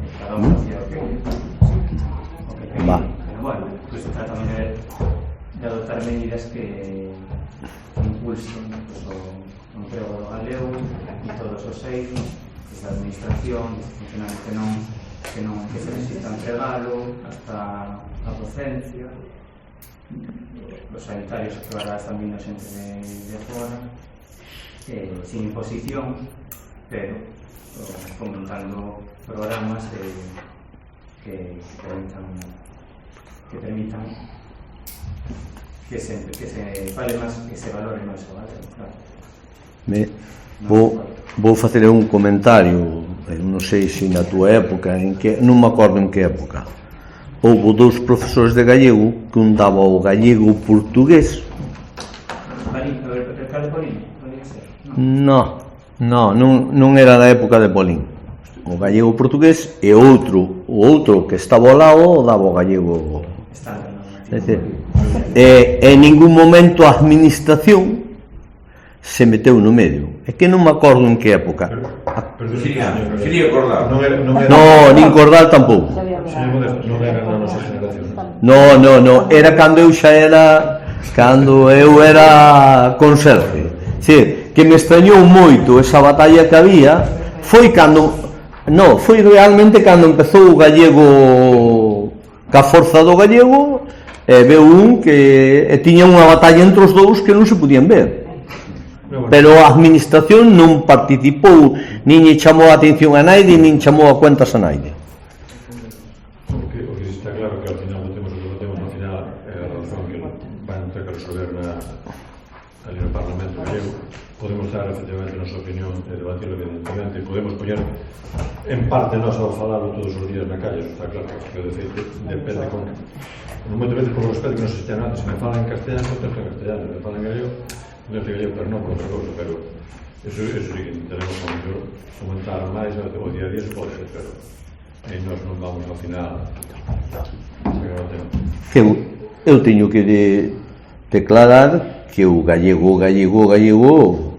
Va. Pero bueno, pues se trata tamén de adoptar medidas que impulsen o emprego do galego e todos os eidos, desde a administración, desde funcionarios que se necesitan empregalo, hasta a docencia, os sanitarios que ahora están vindo xente de fora, sin imposición, pero fomentando programas que permitan que se vale máis, que se valore máis o galego, claro. Vou facer un comentario, non sei se na túa época, non me acordo en que época, houve 2 profesores de gallego que un daba o gallego portugués. Non era da época de Polín. O gallego portugués e o outro que estaba ao lado daba o gallego. E en ningún momento a administración se meteu no medio. É que non me acordo en que época. Sería Cordal. Non, nin Cordal tampouco. Non era na nosa generación. Non, era cando eu xa era conserje. Que me extrañou moito esa batalla que había foi cando No, foi realmente cando empezou o gallego ca forza do gallego, veu un que tiña unha batalla entre os dous que non se podían ver. Pero a administración non participou, nin chamou a atención a naide, nin chamou a cuentas a naide. O que está claro que ao final votemos o que votemos, ao final é a razón que van ter que resolver ali no Parlamento gallego. Podemos dar efectivamente a nosa opinión e debatirlo evidentemente, e podemos poñer en parte nós ao falarlo todos os días na calle, eso está claro, que de feito depende con moitas veces por respeto que nos existían antes, se me falan en castellano, contesto en castellano, se me falan en gallego, contesto en gallego, pero non por outra cousa, pero eso sí que tenemos que mellor comentar máis o día a día, se pode ser, pero aí nós non vamos ao final eu teño que declarar que o gallego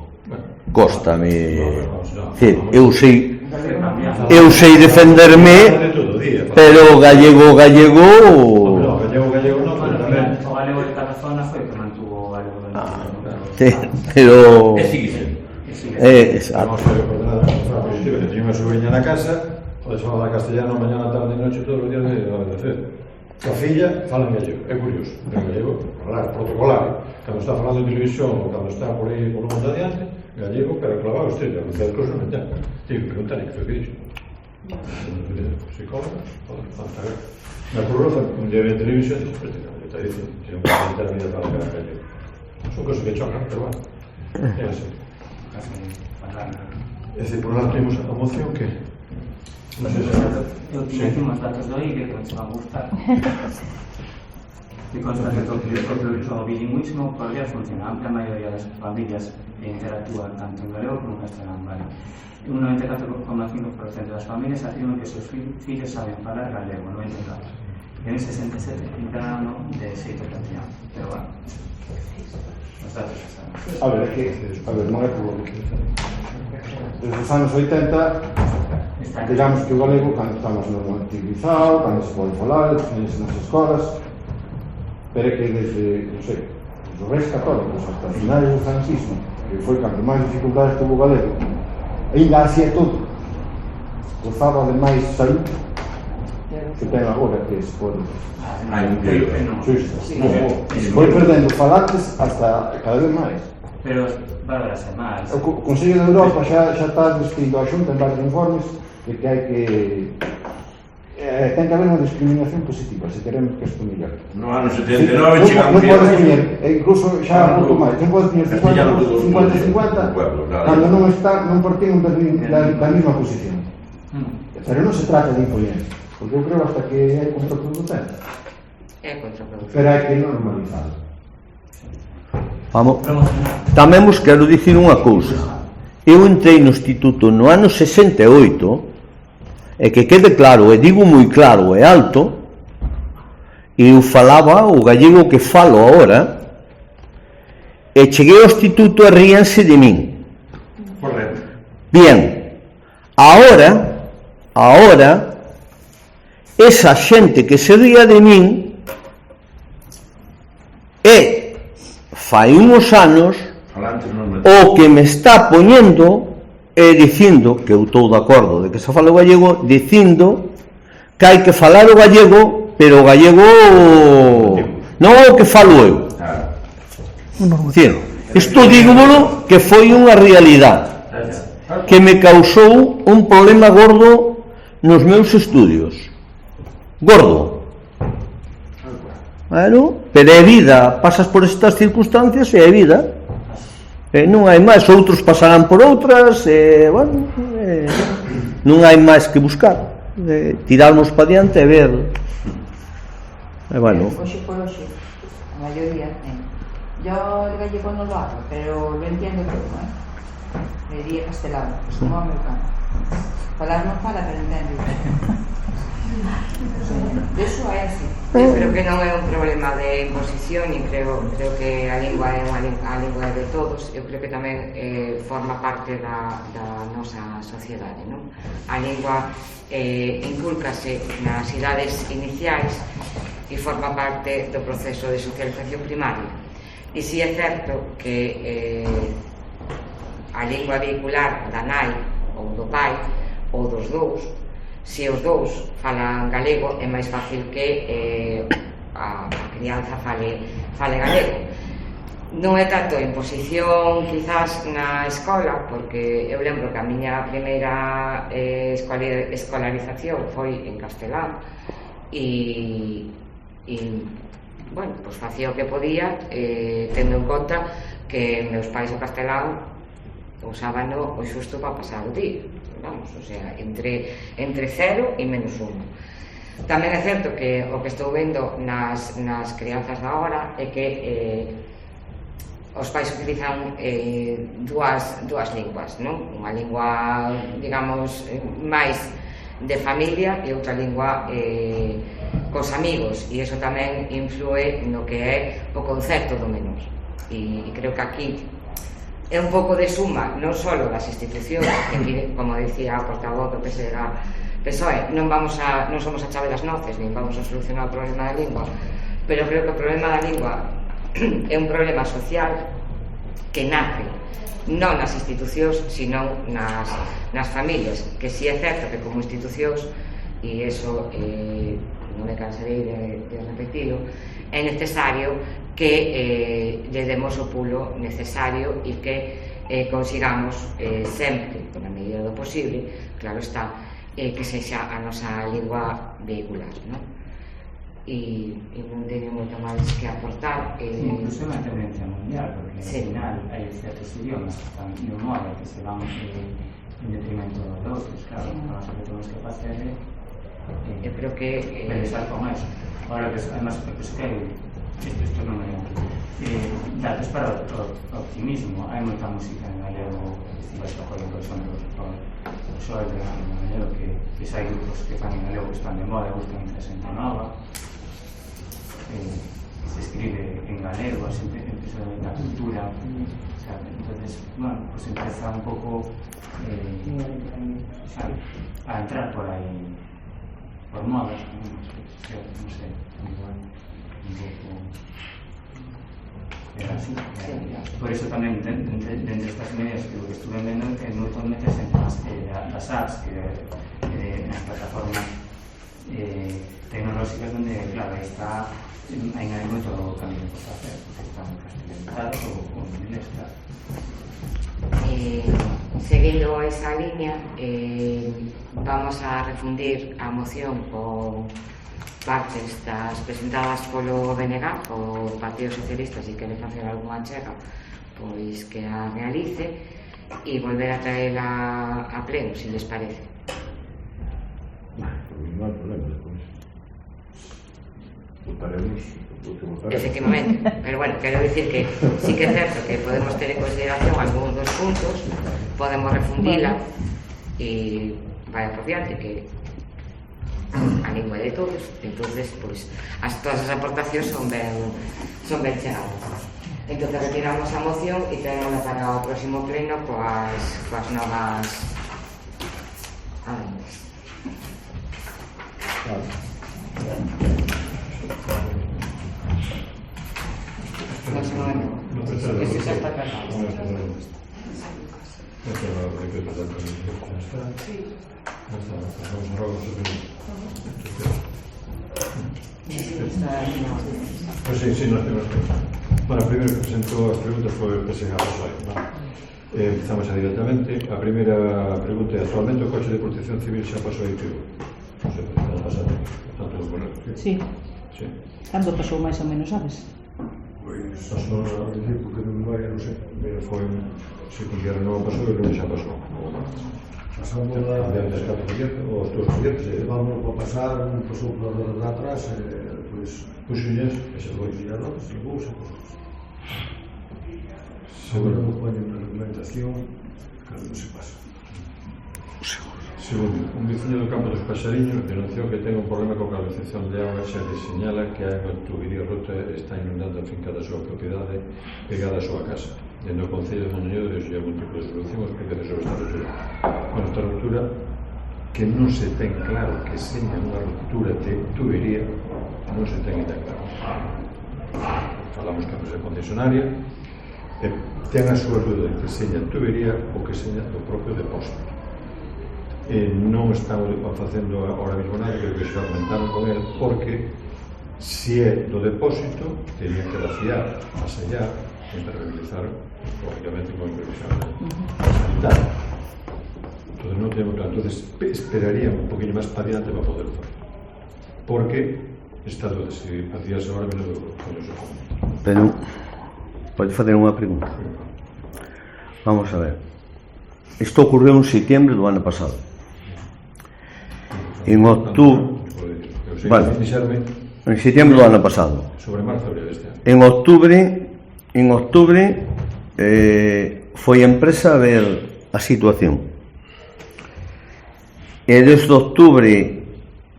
cóstame, eu sei defenderme, pero o gallego o galego de cada zona foi que mantuvo o galego de pero exacto. Teño unha sobrinha na casa, pode falar castellano mañana, tarde e noche todos os días de agradecer. A filla fala en gallego, é curioso, en gallego, protocolar, cando está falando en televisión ou cando está por aí por un monte adiante, gallego, pero clavado usted, a mitad de cosas non entende. Tiene que preguntar que foi que dixo. Psicóloga, a ver. Na Cruz Roja, un día de televisión, despois de cambio, está dicindo, tiene que preguntar a vida para que era gallego. Son cosas que chocan, pero bueno, é así. É dicir, por un lado temos a moción que non sei se... Eu tiño aquí uns datos do IBE que nos van a gustar. Que consta que o bilingüismo podría funcionar. A amplia maioría das familias interactúan tanto en galego como en castelán. Un 94,5% das familias afirman que seus fillos saben falar galego, 94%. E un 67% interano de xeito castellano. Pero bueno, os datos xa saben. A ver, non é por... Desde os anos 80, digamos que o galego, cando está máis normativizado, cando se pode falar, nas escolas, pero é que desde, non sei, os reis católicos hasta os finais do francismo, que foi cando máis dificultades tuvo o galego, ainda así é todo. Gozaba de máis salud que ten agora, que se pode... Foi perdendo falantes hasta cada vez máis. Pero valorase máis. O Consello de Europa xa está descrito a Xunta en varios informes de que hai que ten que haber unha discriminación positiva se queremos que isto mellore. No ano 79 chegamos non podes poñer, incluso xa un pouco máis, non podes poñer 50-50 cando non partimos da mesma posición. Pero non se trata de impoñer, porque eu creo hasta que é contraproducente. É contraproducente. Pero hai que normalizar. Vamos. Tamén vos quero dicir unha cousa. Eu entrei no instituto no ano 68 e que quede claro, e digo moi claro e alto, e eu falaba o gallego que falo agora, e cheguei ao instituto e ríanse de min. Correcto. Bien, ahora esa xente que se ría de min é fai uns anos o que me está poñendo é dicindo que eu estou de acordo de que se fala o gallego, dicindo que hai que falar o gallego, pero o gallego non o que falo eu. Isto dígolo que foi unha realidade que me causou un problema gordo nos meus estudios. Gordo. Bueno, pero é vida, pasas por estas circunstancias e é vida, non hai máis, outros pasarán por outras, bueno, non hai máis que buscar, tirarnos para diante e ver, bueno. Hoxe por hoxe, a maioría, yo el gallego non lo hablo, pero lo entiendo todo, me diría castelano, como o meu can. Falar non fala, pero entendo. Eso é así. Eu creo que non é un problema de imposición e creo que a lingua é a lingua de todos. Eu creo que tamén forma parte da nosa sociedade, non? A lingua incúlcase nas idades iniciais e forma parte do proceso de socialización primaria. E si é certo que a lingua vehicular da nai ou do pai ou dos dous. Se os dous falan galego, é máis fácil que a crianza fale galego. Non é tanto imposición quizás na escola, porque eu lembro que a miña primeira escolarización foi en castelán e bueno, pois facía o que podía, tendo en conta que meus pais o castelán usábano o xusto para pasar o día, vamos, o sea, entre 0 e menos 1. Tamén é certo que o que estou vendo nas crianzas da hora é que os pais utilizan dúas linguas, non? Unha lingua, digamos, máis de familia e outra lingua cos amigos, e iso tamén influe no que é o concepto do menor. E creo que aquí é un pouco de suma, non só das institucións, que, como dicía a portavoz do PSOE, non somos a chave das noces, nin vamos a solucionar o problema da lingua, pero creo que o problema da lingua é un problema social que nace non nas institucións, sino nas familias, que si é certo que como institucións, e iso non me cansarei de repetilo, é necesario que lle demos o pulo necesario e que consigamos sempre, na medida do posible, claro está, que sexa a nosa lingua vehicular, non? E non teño moito máis que aportar. Incluso na tendencia mundial, porque ao final hai certos idiomas que están de moda que se van en detrimento de outros, claro, nós o que temos que facer é creo que pensar con eso. Ahora, además, penso que isto non é datos para o optimismo. Hai moita música en galego, por exemplo, o Xoel de galego, que hai grupos que fan en galego que están de moda, buscan mucha xente nova, se escribe en galego, empezó na cultura, entonces, bueno, pues empieza un pouco a entrar por aí, por modas, non sei, igual, un pouco era así. Por eso tamén, dentro destas medidas que estuve vendo, é moito meterse en das apps, nas plataformas tecnolóxicas, onde, claro, aí está, hai moito cambio por facer, porque están castellanizados ou en inglés, claro. Seguindo esa línea, vamos a refundir a moción con partes das presentadas polo BNG, o Partido Socialista, se quere facer algunha chega, pois que a realice e volver a traela a pleno, se les parece. Non hai problema despois. Votaremos o que votaremos. Efectivamente, pero bueno, quero dicir que sí que é certo que podemos ter en consideración algúns dos puntos, podemos refundila e vai por diante que a lingua de todos, entonces pues todas as aportacións son ben chegadas. Entonces retiramos a moción e traemos para o próximo pleno coas novas adendas. Non se momento. Este xa está cargado. Pues sí, nos tenemos que... Bueno, primero que presentó as preguntas foi o PSG Rosario, ¿no? Empezamos ya directamente. A primeira pregunta é: actualmente o coche de protección civil xa pasou a ITV? Non sei, está pasando. Está todo correcto. Sí. Cando pasou máis ou menos, sabes? Pois, pasou a decir, porque non vai, non sei. Foi, se considera non pasou, eu creo que xa pasou. Pasamos os teus proxectos, vamos a pasar, non pasou por horas de atrás, pois, puxulles, e se foi tirar notas, e vou, se pos. Seguro que poñen na reglamentación, cando non se pasa. Segundo, un veciño do campo dos Paxariños denunciou que ten un problema con a canalización de auga, xa que señala que a auga tubería rota está inundando a finca da súa propiedade pegada á súa casa. Dentro do Concello de Mondoñedo de algún tipo de solución, explicación sobre esta ruptura. Con esta ruptura, que non se ten claro que seña unha ruptura de tubería, non se ten ainda claro. Falamos que a empresa concesionaria ten a súa dúda de que seña tubería ou que seña do propio depósito. non estamos facendo ahora mismo nada, creo que xa comentamos con el, porque se é do depósito tenían que vaciar, sellar e impermeabilizar, lógicamente con impermeabilización sanitaria. Entonces non tenemos claro, entonces esperaría un poquinho máis para adiante para poder facer, porque está do de se facías ahora menos con eso. Pero pode facer unha pregunta. Vamos a ver. Isto ocorreu en setembro do ano pasado. En outubro, vale, en setembro do ano pasado. Sobre marzo, abril deste ano. En octubre foi a empresa a ver a situación. E desde octubre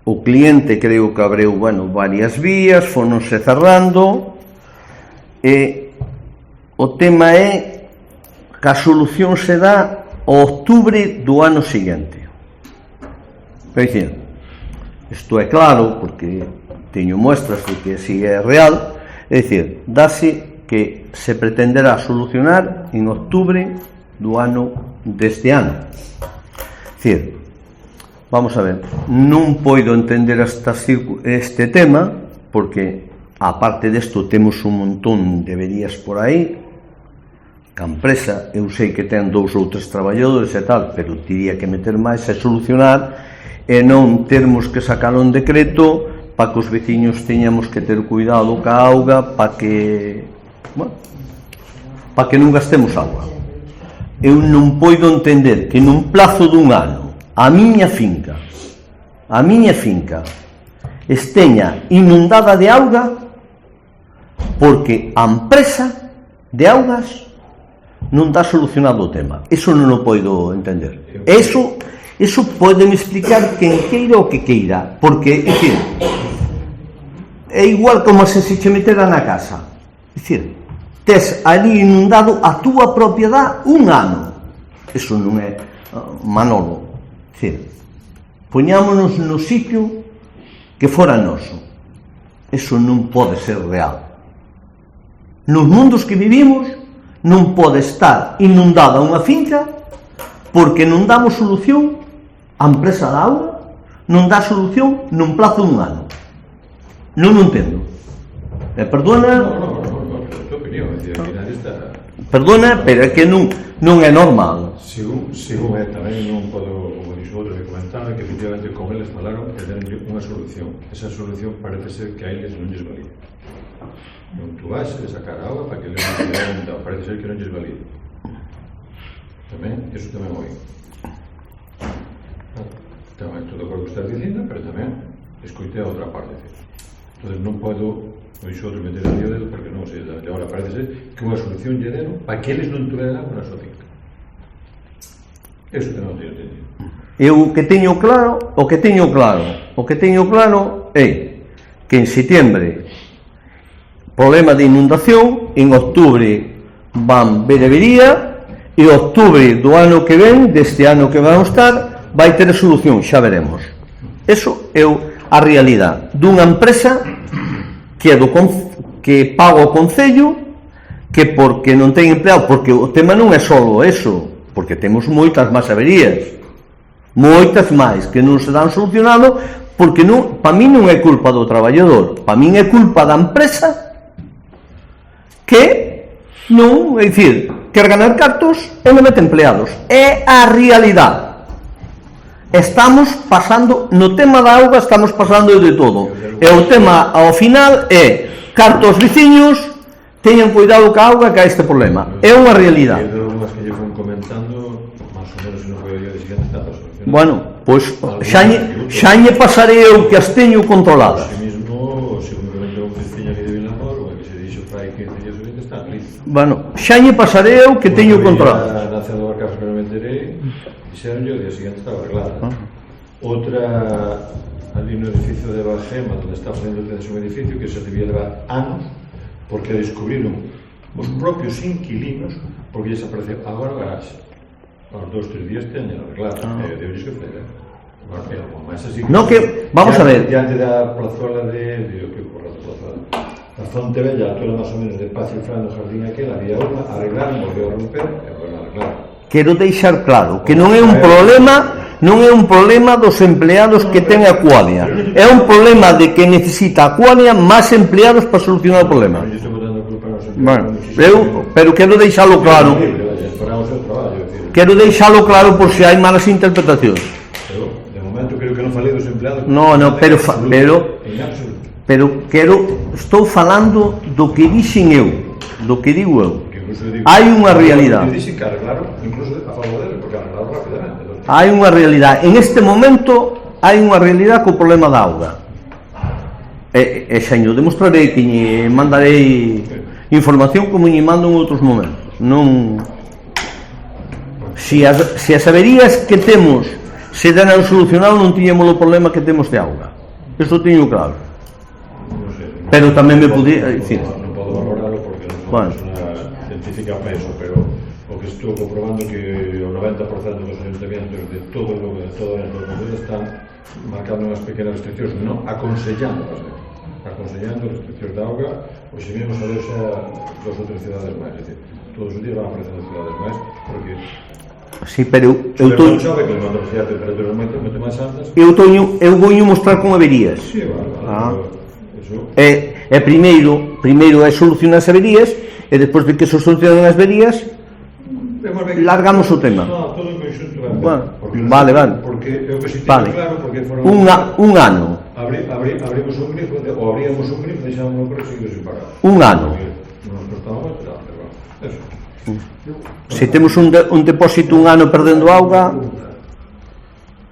o cliente creo que abriu, bueno, varias vías, fonose cerrando, e o tema é que a solución se dá ao octubre do ano seguinte. É dicir, isto é claro, porque teño muestras de que así é real, é dicir, dáse que se pretenderá solucionar en octubre do ano deste ano. É dicir, vamos a ver, non poido entender este tema, porque aparte desto temos un montón de averías por aí, que a empresa, eu sei que ten 2 ou 3 traballadores e tal, pero tiría que meter máis e solucionar, e non termos que sacar un decreto para que os veciños teñamos que ter cuidado ca auga, para que, bueno, para que non gastemos auga. Eu non poido entender que nun plazo dun ano a miña finca esteña inundada de auga porque a empresa de augas non dá solucionado o tema. Eso non o poido entender. Eso podeme explicar quen queira o que queira, porque, é dicir, é igual como se che metera na casa. É dicir, tes ali inundado a túa propiedade un ano. Eso non é Manolo. É dicir, poñámonos no sitio que fora noso. Eso non pode ser real. Nos mundos que vivimos non pode estar inundada unha finca porque non damos solución á empresa da auga, non dá solución nun plazo dun ano. Non o entendo. Perdona, perdona, pero é que non é normal. Según é, tamén non podo, como dixo outro que comentaba, que efectivamente con eles falaron que tener unha solución. Esa solución parece ser que a eles non lles valía. Non tú vas a sacar agua para que eles non parece ser que non lles valía. Tamén, eso tamén oi. Tamén estou de acordo que estás dicindo, pero tamén escoitei a outra parte. Entón non podo, o dixo outro, meter a dedo porque non sei, agora parece ser que unha solución lle deron para que eles non tuveran agua na súa finca. Eso que non teño entendido. Eu que teño claro é que en setembro problema de inundación, en octubre van ver avería e octubre do ano que ven, deste ano que vamos estar, vai ter solución, xa veremos. Eso é a realidade dunha empresa que paga o Concello, que porque non ten empleado, porque o tema non é só eso, porque temos moitas máis averías, moitas máis que non se dan solucionado, porque para mí non é culpa do traballador, para mí é culpa da empresa que non, é dicir, quer ganar cartos e non mete empleados. É a realidade. Estamos pasando, no tema da auga estamos pasando de todo. E o tema ao final é cartos veciños, teñan cuidado ca auga, que hai este problema. É unha realidade. E de unhas que lle fun comentando, máis ou menos non foi o día de siguiente está para solucionar. Bueno, pois xa lle pasarei eu que as teño controladas. Bueno, xa lle pasarei eu que teño controlado. Na cena do Barcas que me meterei, dixeron yo, o día seguinte estaba arreglada. Outra, ali no edificio de Bajema, onde está facendo un edificio que se debía levar anos, porque descubriron os propios inquilinos, porque lles apareceu agora o garaxe. Aos 2-3 días teñen arreglada, e deberes que fazer. No, que, vamos a ver. Diante da plazuela de que corre a plazuela. A Fonte Bella, toda máis ou menos de Paz e Fran no jardín aquel, había unha, arreglaron, volveu a romper, e volveu a arreglar. Quero deixar claro que non é un problema non é un problema dos empleados que ten a Acualia, é un problema de que necesita a Acualia máis empleados para solucionar o problema. Bueno, pero quero deixalo claro, por se hai malas interpretacións. De momento creo que non falei dos empleados. No, pero estou falando do que dixen eu, do que digo eu. Hai unha realidade. Hai unha realidade. En este momento hai unha realidade co problema da auga. E xa ño demostrarei que lle mandarei información como lle mando en outros momentos. Non... Si as averías que temos se deran solucionado, non tiñamos o problema que temos de auga. Isto teño claro. Pero tamén me podía dicir. Non podo valoralo porque non é unha científica peso, pero o que estou comprobando que o 90% dos ayuntamientos de todo o mundo están marcando unhas pequenas restriccións, non aconsellando restriccións de auga, ou se mesmo saber xa 2 ou 3 cidades máis, é dicir, todos os días van aparecendo cidades máis, porque sí, pero eu vouño mostrar con averías. Sí, vale. E primeiro é solucionar as averías, e despois de que se solucionan as averías largamos o tema. Vale. Porque eu que si teño claro, porque foron un ano. Abrimos un grifo, ou abríamos un grifo, deixamos un grifo seguido sin pagar. Un ano. Non nos costaba moito, pero eso. Se temos un depósito un ano perdendo auga,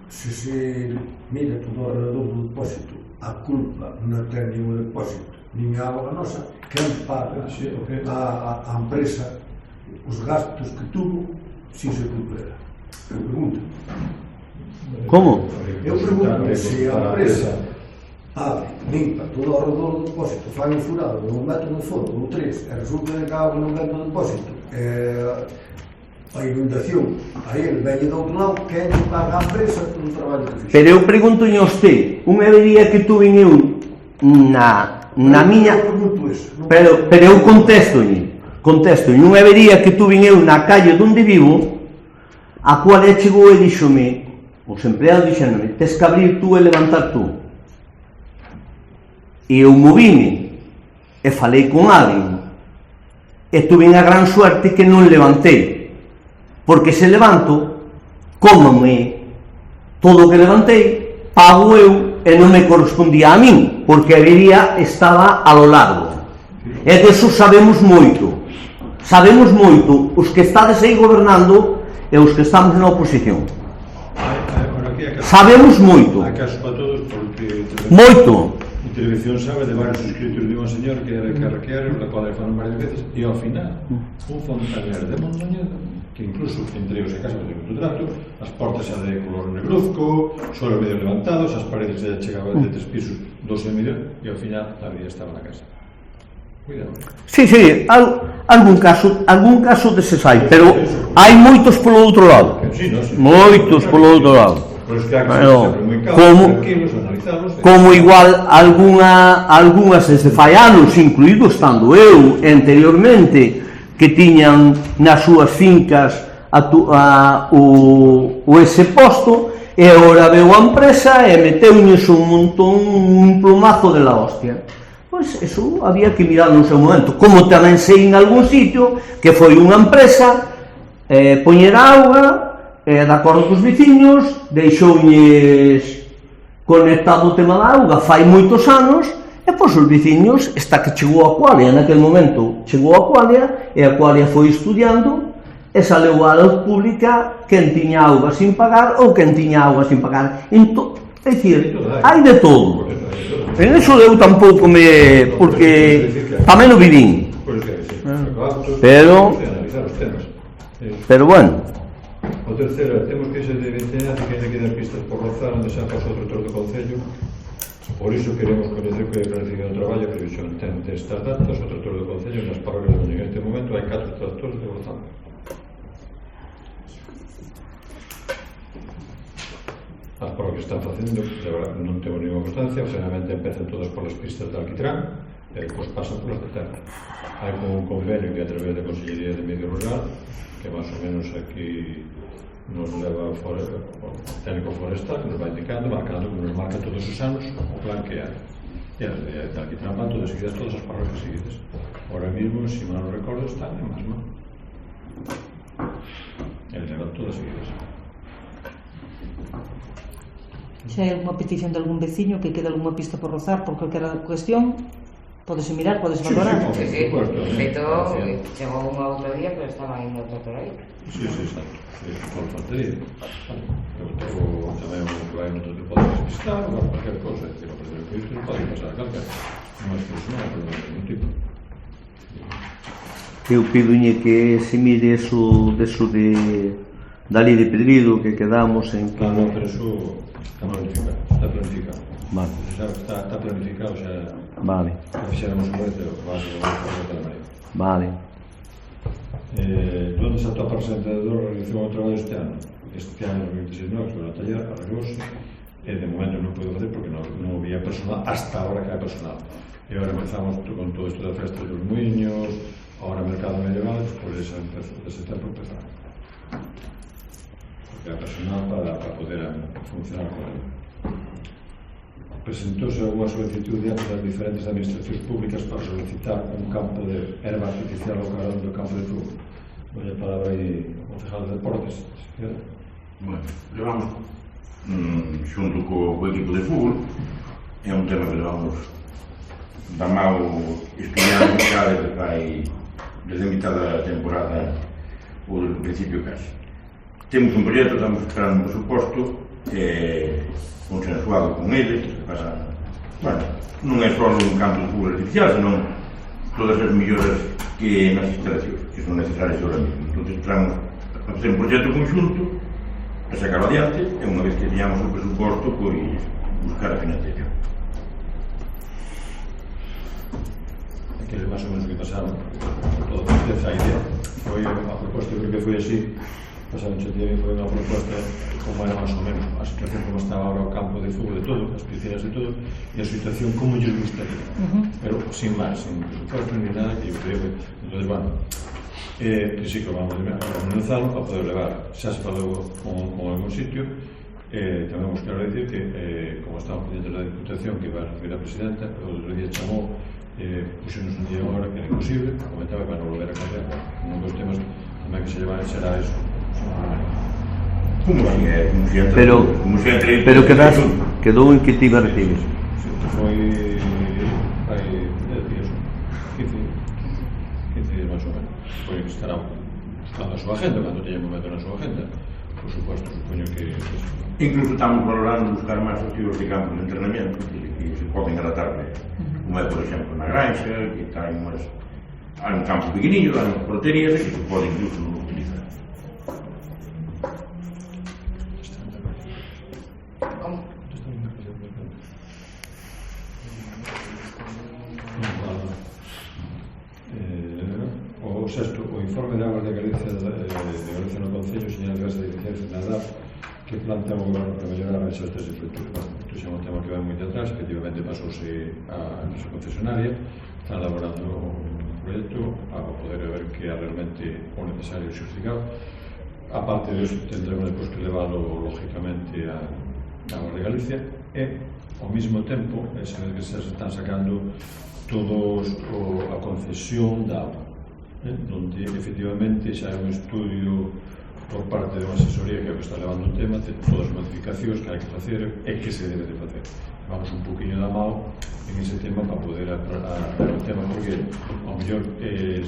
se mira todo alrededor do depósito, a culpa non ten ningún depósito, nin a auga nosa, quen paga a empresa os gastos que tuvo sin se cumplir. Eu pregunto. Como? Eu pregunto se a empresa abre, limpa todo ao redor do depósito, fai un furado de 1 metro no fondo, ou 3, e resulta que a auga non ven do depósito, a inundación, a ele veñe do outro lado, que é que paga a empresa por un traballo que fixe. Pero eu pregunto a usted, unha avería que tuve eu na miña... Pero eu contesto, unha avería que tuve eu na calle onde vivo, a cual chegou e díxome, os empleados dixéronme, tes que abrir tú e levantar tú. E eu movime e falei con alguén e tuve a gran suerte que non levantei, porque se levanto, cómome todo o que levantei, pago eu e non me correspondía a min, porque a avería estaba a lo largo. E deso sabemos moito os que estades aí gobernando e os que estamos na oposición. Sabemos moito. Hai caso para todos porque moito. En televisión sabe de varios escritos de unha señora que era carrequeiro, la cual fueron varias veces, e ao final un fontaner de Mondoñedo que incluso entre os casas de un trato, as portas xa de color negruzco, suelo medio levantados, as paredes xa chegaban de 3 pisos, 2 e medio, e ao final a vida estaba na casa. Cuidado. Sí, algún caso deses hai, pero hai moitos polo outro lado. Moitos polo outro lado. Como igual algunhas desde fai anos, incluído estando eu anteriormente, que tiñan nas súas fincas o ese posto, e agora veo a empresa e meteuñes un montón, un plumazo de la hostia. Pois eso había que mirar no seu momento, como tamén sei en algún sitio que foi unha empresa poñer auga de acordo cos veciños, deixouñes conectado o tema da auga fai moitos anos, e pois os veciños, esta que chegou a Acualia, naquel momento chegou a Acualia, e a Acualia foi estudiando, e saleu a luz pública quen tiña auga sin pagar ou quen tiña auga sin pagar. É dicir, hai de todo. En eso eu tampouco porque tamén o vivín. Pero bueno. O terceiro, temos que ser de veciñanza que ainda quedan pistas por rozar onde xa pasou o tractor do Concello. Por iso queremos conocer que é planificación do traballo, previsión ten estas datas, o tractor do Concello nas parroquias de Moñón. En este momento hai 4 tractores de Gozán. As parroquias están facendo, de verdade, non tengo ninguna constancia, generalmente empezan todas polas pistas de Alquitrán e depois pasan polas de terra. Hai un convenio que a través da Consellería de Medio Rural, que máis ou menos aquí nos leva o técnico forestal que nos vai indicando, marcando, que nos marca todos os anos o plan que hai. E de Alquitrán van todas seguidas, todas as parroquias seguidas. Ahora mismo, se mal non recordo, están en Masma. Eles levan todas seguidas. Se hai alguma petición de algún veciño que quede alguna pista por rozar por calquera cuestión, podese mirar, podese valorar. Sí, de feito, chegou unha outro día, pero estaba indo outro por aí. Sí, exacto. Por faltaría. Eu tamén que vai noutro tipo de despistar, ou cualquier cosa, é dicir, o presidente que isto non pode pasar a calcar. Non é personal, pero non é ningún tipo. Eu pidoñe que se mire eso da lei de Pedrido que quedamos en que... Claro, pero eso está planificado, está planificado. Vale. Está planificado, xa... Vale. Xa fixéramos un momento, vamos a la María. Vale. Donde está a presentador realizou o traballo este ano? Este ano, 2016, que foi na taller, arreglouse, e de momento non puedo facer porque non había personal, hasta ahora que hai personal. E agora empezamos con todo isto da festa dos muiños, agora mercado medieval, despois dese tempo empezar. Porque hai personal para poder funcionar con ele. Presentouse alguna solicitud das diferentes administracións públicas para solicitar un campo de erva artificial ao carón do campo de fútbol. Voy a palabra aí ao concejal de deportes, se quere. Bueno, levamos xunto co equipo de fútbol, é un tema que levamos da mão estudiando xa desde a mitad da temporada ou desde o principio casi. Temos un proxecto, estamos esperando un presuposto consensuado con eles para, bueno, non é só un campo de fútbol artificial, senón todas as melloras que nas instalacións que son necesarias ahora mesmo. Entón, esperamos a facer un proxecto conxunto para sacarlo adiante e unha vez que teñamos o presuposto, pois buscar a financiación. Aqueles máis ou menos que pasaron todo a idea foi a proposta, creo que foi así pasado un día foi unha proposta como era máis ou menos a situación como estaba ahora o campo de fútbol de todo, as piscinas de todo e a situación como lles gustaría pero sin máis, sin presupuesto ni nada e eu creo que, entonces, bueno que sí que vamos a organizarlo para poder levar, xa se falou con algún sitio tamén vos quero decir que como estamos pendientes da Diputación que vai a recibir a Presidenta o outro día chamou puxenos un día agora que era imposible comentaba para non volver a cambiar un dos temas tamén que se llevan será eso pero quedou en que te iba a recibir foi hai 10 días 15 días máis ou menos foi que estará buscando a súa agenda cando teña momento na súa agenda por suposto, supoño que incluso estamos valorando buscar máis activos de campo de entrenamiento que se poden adaptar como é, por exemplo, na Granxa que hai un campo pequeniño hai unhas porterías que se pode incluso utilizar. O sexto, o informe de aguas de Galicia no Concello señala diversas deficiencias na DAP que plantea o goberno para mellorar as estas infraestructuras. Isto é un tema que vai moito atrás, efectivamente pasouse a nosa concesionaria, está elaborando un proxecto para poder ver que é realmente o necesario xustificado. A parte disso, tendremos depois que leválo lógicamente a aguas de Galicia e ao mesmo tempo se ve que se están sacando todos a concesión da agua, donde efectivamente xa hai un estudio por parte de unha asesoría que é o que está levando o tema de todas as modificacións que hai que facer e que se debe de facer. Vamos un poquinho da mão en ese tema para poder atraer o tema porque ao mellor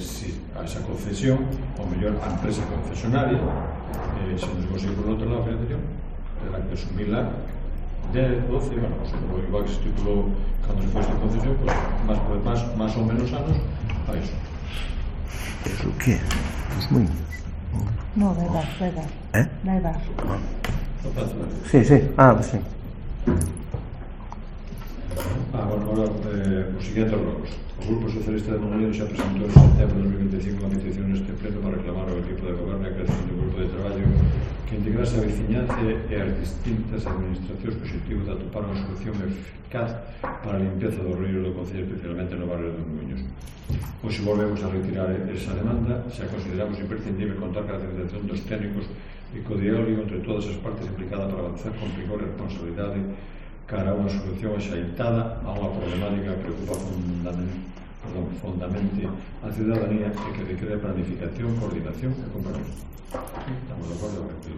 si a esa concesión ao mellor a empresa concesionaria se nos consigue por outro lado a financiación terá que asumila 10, 12, bueno, o igual que se estipulou cando se foi esta concesión pues, máis ou menos anos para iso. ¿Eso qué? Los muños. No, vai dar. Vai dar. Sí. Sí. Agora, os siguientes logros. O Grupo Socialista de Monolino xa presentou en setembro de 2025 a petición neste pleno para reclamar ao equipo de goberno a creación do grupo de traballo que integrase a veciñanza e as distintas administracións co objetivo de atopar unha solución eficaz para a limpeza do río do Concello, especialmente no barrio dos Muiños. Hoxe volvemos a retirar esa demanda, xa consideramos imprescindible contar con a autorización dos técnicos e co diálogo entre todas as partes implicadas para avanzar con rigor e responsabilidade cara a unha solución axeitada a unha problemática que preocupa fondamente a ciudadanía e que requiere planificación, coordinación e compromiso. Estamos de acordo con que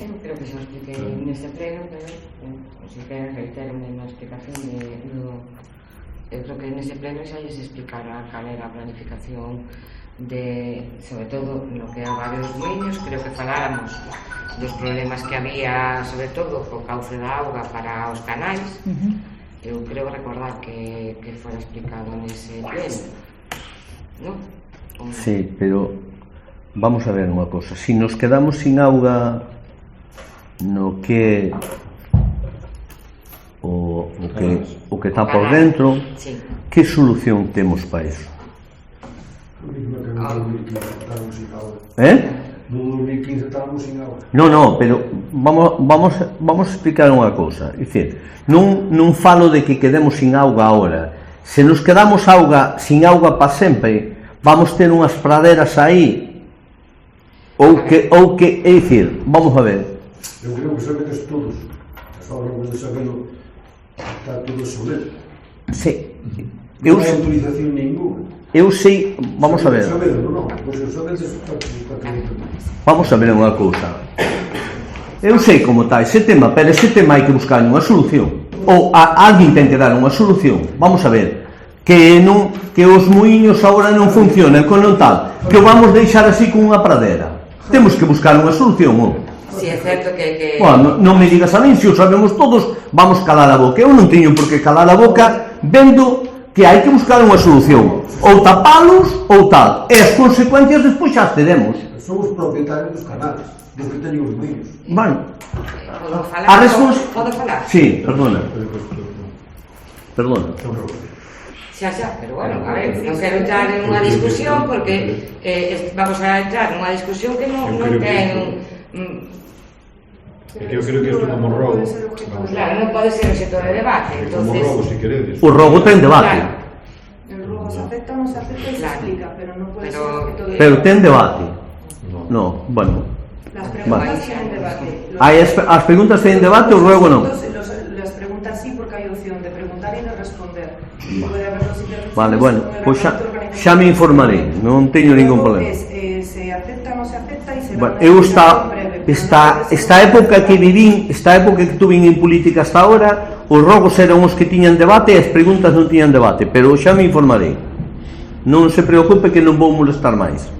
eu creo que se expliquei neste pleno, pero se queren reiterarme na explicación eu creo que neste pleno xa lles explicará cal era a planificación de, sobre todo no que é o barrio dos Muiños. Creo que faláramos dos problemas que había, sobre todo co cauce da auga para os canais. Eu creo recordar que fora explicado nese pleno, non? Sí, pero vamos a ver unha cosa. Si nos quedamos sin auga no que o que está por dentro, que solución temos para iso? No 2015 estábamos sin auga. No, pero vamos a explicar unha cousa. É dicir, non falo de que quedemos sin auga agora. Se nos quedamos sin auga para sempre, vamos ter unhas praderas aí ou que é dicir, vamos a ver. Eu creo que saben todos. As obras de saberlo está todo sobre. Sí. Non hai autorización ninguna. Eu sei, vamos a ver. Vamos a ver unha cousa. Eu sei como está ese tema, pero ese tema hai que buscar unha solución. Ou alguén ten que dar unha solución. Vamos a ver. Que os muiños agora non funcionan con non tal, que o vamos deixar así con unha pradera. Temos que buscar unha solución, ou? Si é certo que... Bueno, non me digas a mí, se o sabemos todos, vamos calar a boca. Eu non teño por que calar a boca vendo que hai que buscar unha solución, ou tapalos ou tal, e as consecuencias despois xa as teremos. Somos propietarios dos canales, dos que teñen os muiños. Bueno, Podo falar? Sí, perdona. Xa, pero bueno, a ver, non quero entrar en unha discusión porque vamos a entrar en unha discusión que non ten... É que eu creo que isto como rogo... Claro, non pode ser o sector de debate, como rogo, se queredes. O rogo ten debate. El rogo se acepta ou non se acepta e se explica, pero non pode ser objeto de... Pero ten debate. No, bueno. Las preguntas tienen debate. As preguntas ten debate, o rogo non. Las preguntas sí, porque hai opción de preguntar e de responder. Pode haber dos intervenciones. Vale, bueno, pois xa me informarei, non teño ningún problema. Se acepta ou non se acepta e se Bueno, eu esta época que vivín, esta época que tuve en política hasta ahora, os rogos eran os que tiñan debate e as preguntas non tiñan debate, pero xa me informarei. Non se preocupe que non vou molestar máis.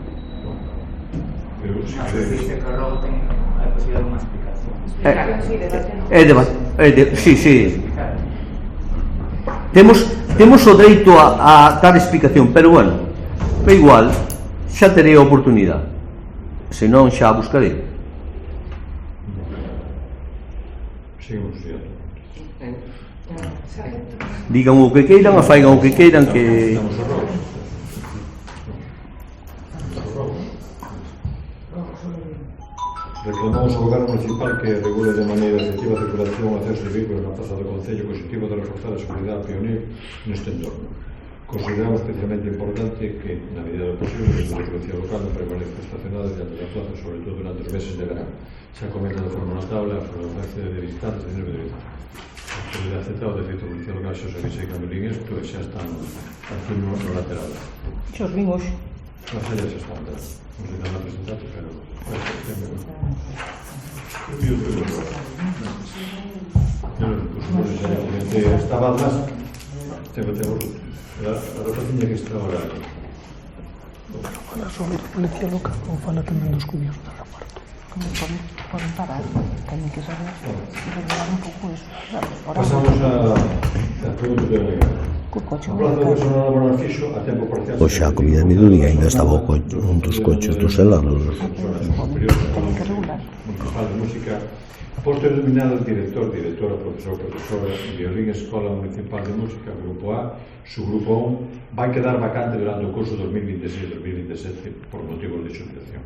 Dice que o rogo ten a posibilidade de unha explicación. É debate, sí. Temos o dereito a dar explicación, pero bueno, é igual, xa terei a oportunidade. Se non, xa a buscarei. Digan o que queiran, faigan o que queiran, que... Reclamamos ao Goberno Municipal que regule de maneira efectiva a circulación e acceso de vehículos na plaza do Concello co objetivo de reforzar a seguridade pioneira neste entorno. Consideramos especialmente importante que, na medida do posible, a policía local non permanezca estacionada diante da plaza, sobre todo durante os meses de verano. Xa comenta de forma notable a frecuencia de visitantes de número de visitantes. A autoridade aceptada de efecto policía local xa se avisa que camirín isto e xa están aquí no lateral. Xa os vimos. As ellas están, non se están a presentar, pero... Estaba más... Tengo la rotación que está ahora aquí. Fala sobre a policía local ou fala tamén dos cubios de reparto? Como poden parar, teñen que saber regular un pouco eso. Pasamos a pregunta de Legal. A plaza do personal laboral fixo a tempo parcial... Pois xa a comida de mediodía ainda estaba un dos coches dos helados. Municipal de Música, posto denominado directora, profesora, violín, Escola Municipal de Música, Grupo A, Subgrupo 1, vai quedar vacante durante o curso 2026-2027 por motivos de xubilación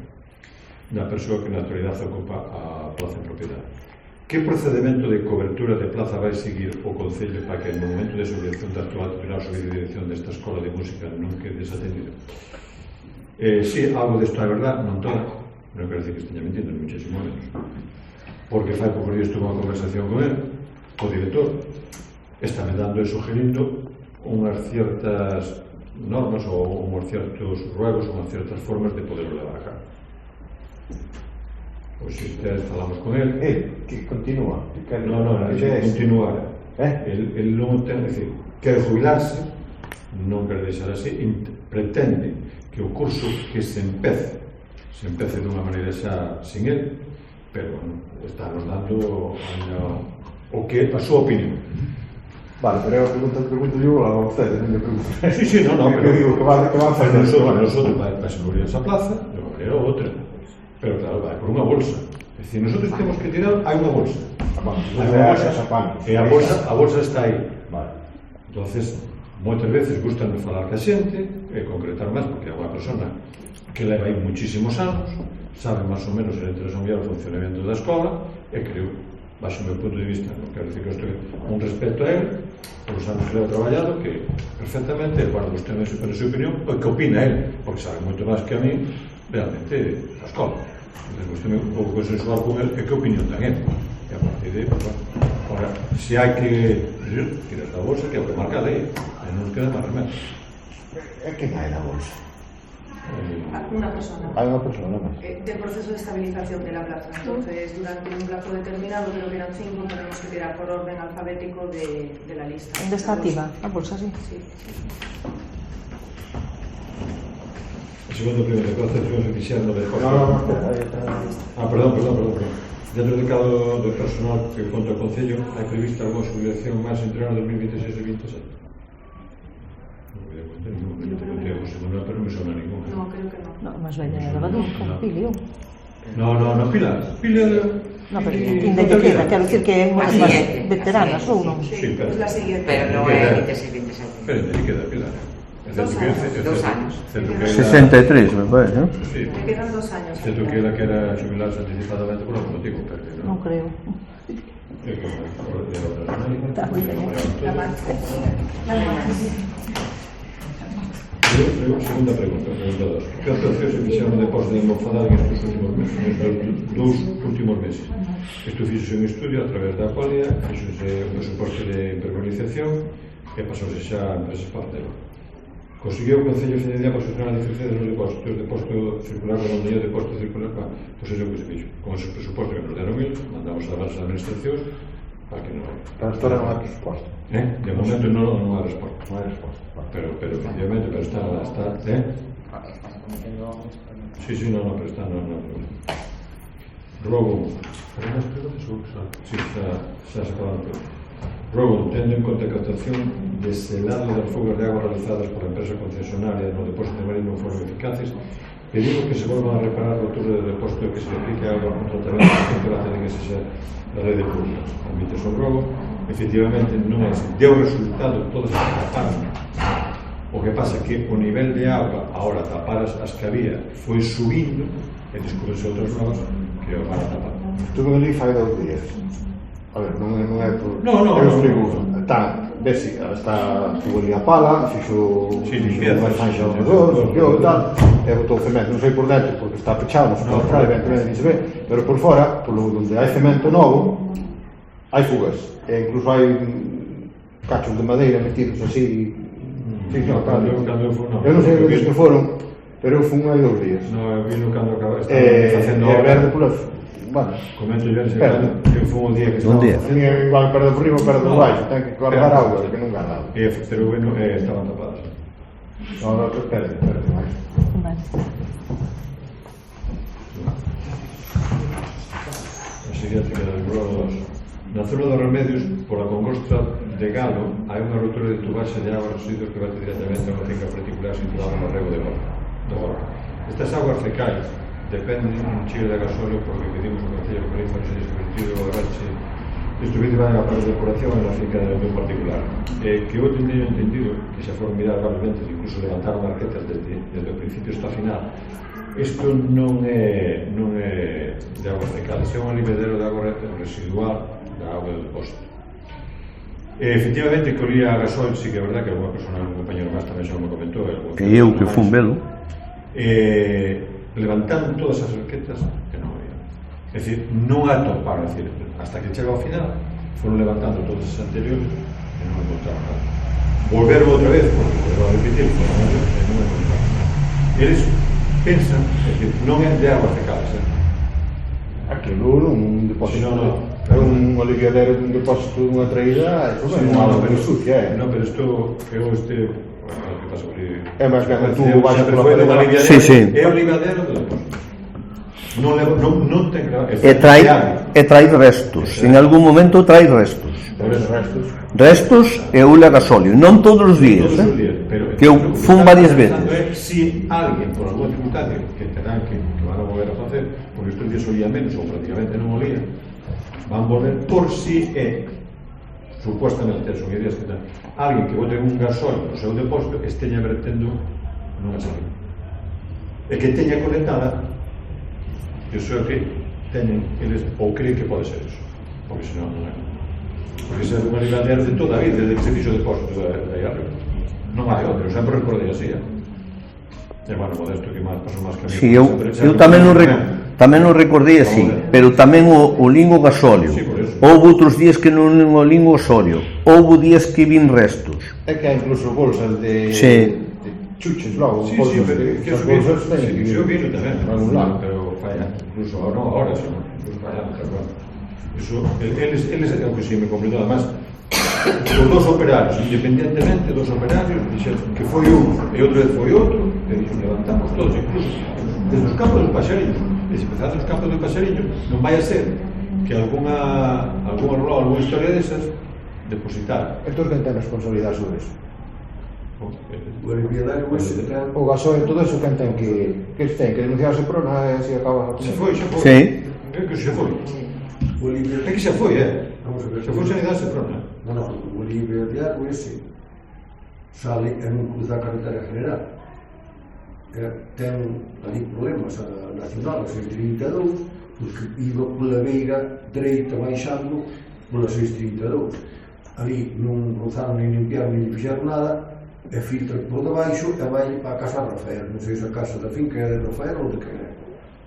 da persoa que na actualidade ocupa a plaza en propiedade. Que procedimento de cobertura de plaza vai seguir o Concello para que no momento de xubilación da actual titular ou dirección desta Escola de Música non quede desatendido? Si, algo desto é verdad, non toda. non quero dicir que esteña mentindo, ni muchísimo menos, porque fai poucos días tuve unha conversación con el, co director, estame dando e sugerindo unhas ciertas normas ou unhas certos ruegos ou unhas ciertas formas de poderlo levar a cabo. Pois se ustedes falamos con el, que continúa, non, que continuar, el non ten, é dicir, quere jubilarse, non quere deixar así, pretende que o curso que se empece dunha maneira xa sin el, pero está nos dando o que a súa opinión. Vale, pero eu pregunto yo a ustedes, non me pregunto. Sí, non, pero digo que van a facer nosotros vai se cubrir esa plaza de unha maneira ou outra, pero claro, vai por unha bolsa. É dicir, nosotros temos que tirar, hai unha bolsa. Hai unha bolsa, e a bolsa está aí. Entonces, moitas veces gustan de falar ca xente e concretar máis, porque é unha persona que leva aí muchísimos anos, sabe máis ou menos el interés o funcionamento da escola, e creo, baixo o meu punto de vista, non quero dicir que estou un respeto a él, por os anos que leva traballado, que perfectamente, guardo usted na súa opinión, o que opina él, porque sabe moito máis que a mí, realmente, a escola. Entón, gustame un pouco consensual con él, e que opinión ten él. E a partir de, ahora, se hai que tirar da bolsa, que é o que marca a lei, e non nos queda máis remedio. É que hai na bolsa? Una persona. Hay una persona más. Del proceso de estabilización de la plaza. Entonces, durante un plazo determinado, creo que eran 5, tenemos que tirar por orden alfabético de la lista. ¿Dónde está activa la bolsa? Sí. A segunda pregunta, ¿cuál acción se fixeron no depósito? No, perdón. Dentro de cada do personal que conta o Concello, hai prevista alguna jubilación máis entre o ano 2026 e 2027? Pero non me sona ninguna. No, creo que no. No, máis veña era Badún, con Pilio. No, Pilar. No, pero ainda que queda, quero dicir que é máis veteranas ou non? Sí, pero la siguiente. Pero non é 26-27. Pero ainda queda Pilar. 2 años. 63, me parece, ¿no? Sí. Me quedan 2 años. Excepto que ela quera jubilarse anticipadamente por algún motivo, pero non creo. Está moi ben. La marcha. Segunda pregunta 2. Que actuacións se fixeron depois de Mofadal nestes últimos meses, nestes 2 últimos meses? Isto fixose un estudio a través da Polia, fixose un presuposto de impermeabilización e pasouse xa a empresas parcelo. Conseguiu o Concello Federal para solucionar a diferencia dos depósitos, depósito circular, redondeo, depósito circular, pois é o que se fixo. Con ese presuposto que nos deron mandamos a las administracións para que non... Para esto non hai presuposto. De momento non hai resposta. Non hai resposta. Pero efectivamente, pero está... Sí, non, pero está... Rogo... Sí, xa se acabaron todos. Rogo, tendo en conta que a actuación de selado das fugas de agua realizadas por a empresa concesionaria no depósito de marino non foron eficaces, pedimos que se volvan a reparar a rotura do depósito e que se aplique agua con tratamento de temperatura de que se xa a rede pública. Admite o rogo, efectivamente non é así. Deu resultado todas as tapadas. O que pasa é que o nivel de agua, ahora tapadas as que había, foi subindo e descubrense outras novas que o van a tapar. Estuve ali fai 2 días. A ver, non é por... No. Estuvo ali a pala, fixo unha xanxa ao redor, limpiou e tal, e botou cemento. Non sei por dentro, porque está pechado, non se pode evidentemente se ve, pero por fora, onde hai cemento novo, hai fugas. E incluso hai cachos de madeira metidos así. Eu non sei onde que foron, pero eu fui hai 2 días. No, eu vi no cando estaba facendo obra. E verde polo... Bueno, comento yo que foi un día que estaba... Igual perdo por riba, perdo por baixo, ten que guardar auga, que non gana. Pero bueno, estaban tapadas. No, espera. A seguinte que era o 2. Na zona dos Remedios, pola congosta de Galo, hai unha rotura de tubaxe de agua residuos que bate directamente a unha finca particular situada no rego de Borja. Estas aguas fecais dependen un chile de gasóleo porque pedimos un Concello que realiza ese divertido a Rache. Estos vídeos van a para depuración en la finca de un particular. Que eu teño entendido que se foron mirar varias veces, incluso levantaron arquetas desde o principio hasta o final. Isto non é de agua fecales, é un alivedero de agua residual da agua do depósito. Efectivamente, que olía a gasóleo, sí que é verdad que alguna persona, un compañero máis tamén xa me comentou. Que eu que fun velo. levantando todas as arquetas que non había. É dicir, non atoparon, é dicir, hasta que chega ao final, foron levantando todas as anteriores e non encontraron nada. Volveron outra vez, porque volveron a repetir, e non encontraron nada. Eles pensan, é dicir, non é de aguas fecadas, Aquilo non un depósito, é un aliviadero dun depósito dunha traída, é unha auga moi sucia, Non, pero isto, eu que pasa por aí... É máis que a tubo baixa pola parede. É o aliviadero do depósito. Non ten que... E trai restos, en algún momento trai restos. Restos e ula gasóleo, non todos os días, que eu fun varias veces. Si alguén, por alguna dificultade, que terán que van a volver a facer, porque estes días olía menos ou prácticamente non olía, van volver por si supuestamente, son ideas que ten, alguén que bote un gasóleo no seu depósito esteña vertendo nunha salida. E que teña conectada, iso é que teñen, eles, ou creen que pode ser iso, porque senón non é. Porque se é unha ligadera de toda a vida, desde que se fixo depósito de aí arriba. Non hai outro, eu sempre recordei así, E, bueno, Modesto, que máis pasou máis que a mí. Si, eu tamén non recordei así, pero tamén o lingo gasóleo. Houve outros días que non o lingo gasóleo. Houve días que vin restos. É que hai incluso bolsas de chuches logo. Sí, pero que eso vino tamén, pero falla, incluso ahora, incluso falla, pero eso, eles, é o que si me completou, además, os dos operarios, independientemente dos operarios, dixeron que foi un e outra vez foi outro, e dixeron, levantamos todos, incluso desde os campos dos paxariños, desde empezar dos campos dos paxariños, non vai a ser que alguna historia desas depositar. Entón, quen ten responsabilidade sobre iso? O gasóleo, todo eso, quen ten que denunciarse por non é se acaba... Se foi. Sí. É que se foi. É que se foi, Se foi sanidade se prona. Non, o Bolivia de Arco ese sale en un cruz da carretera general. Ten ali problemas a nacional, a 632, porque iba pola veiga dereita baixando pola 632. Ali non rozaron nem limpiaron nem fixaron nada, e filtra por debaixo e vai para a casa de Rafael. Non sei se a casa da finca é de Rafael ou de quen é.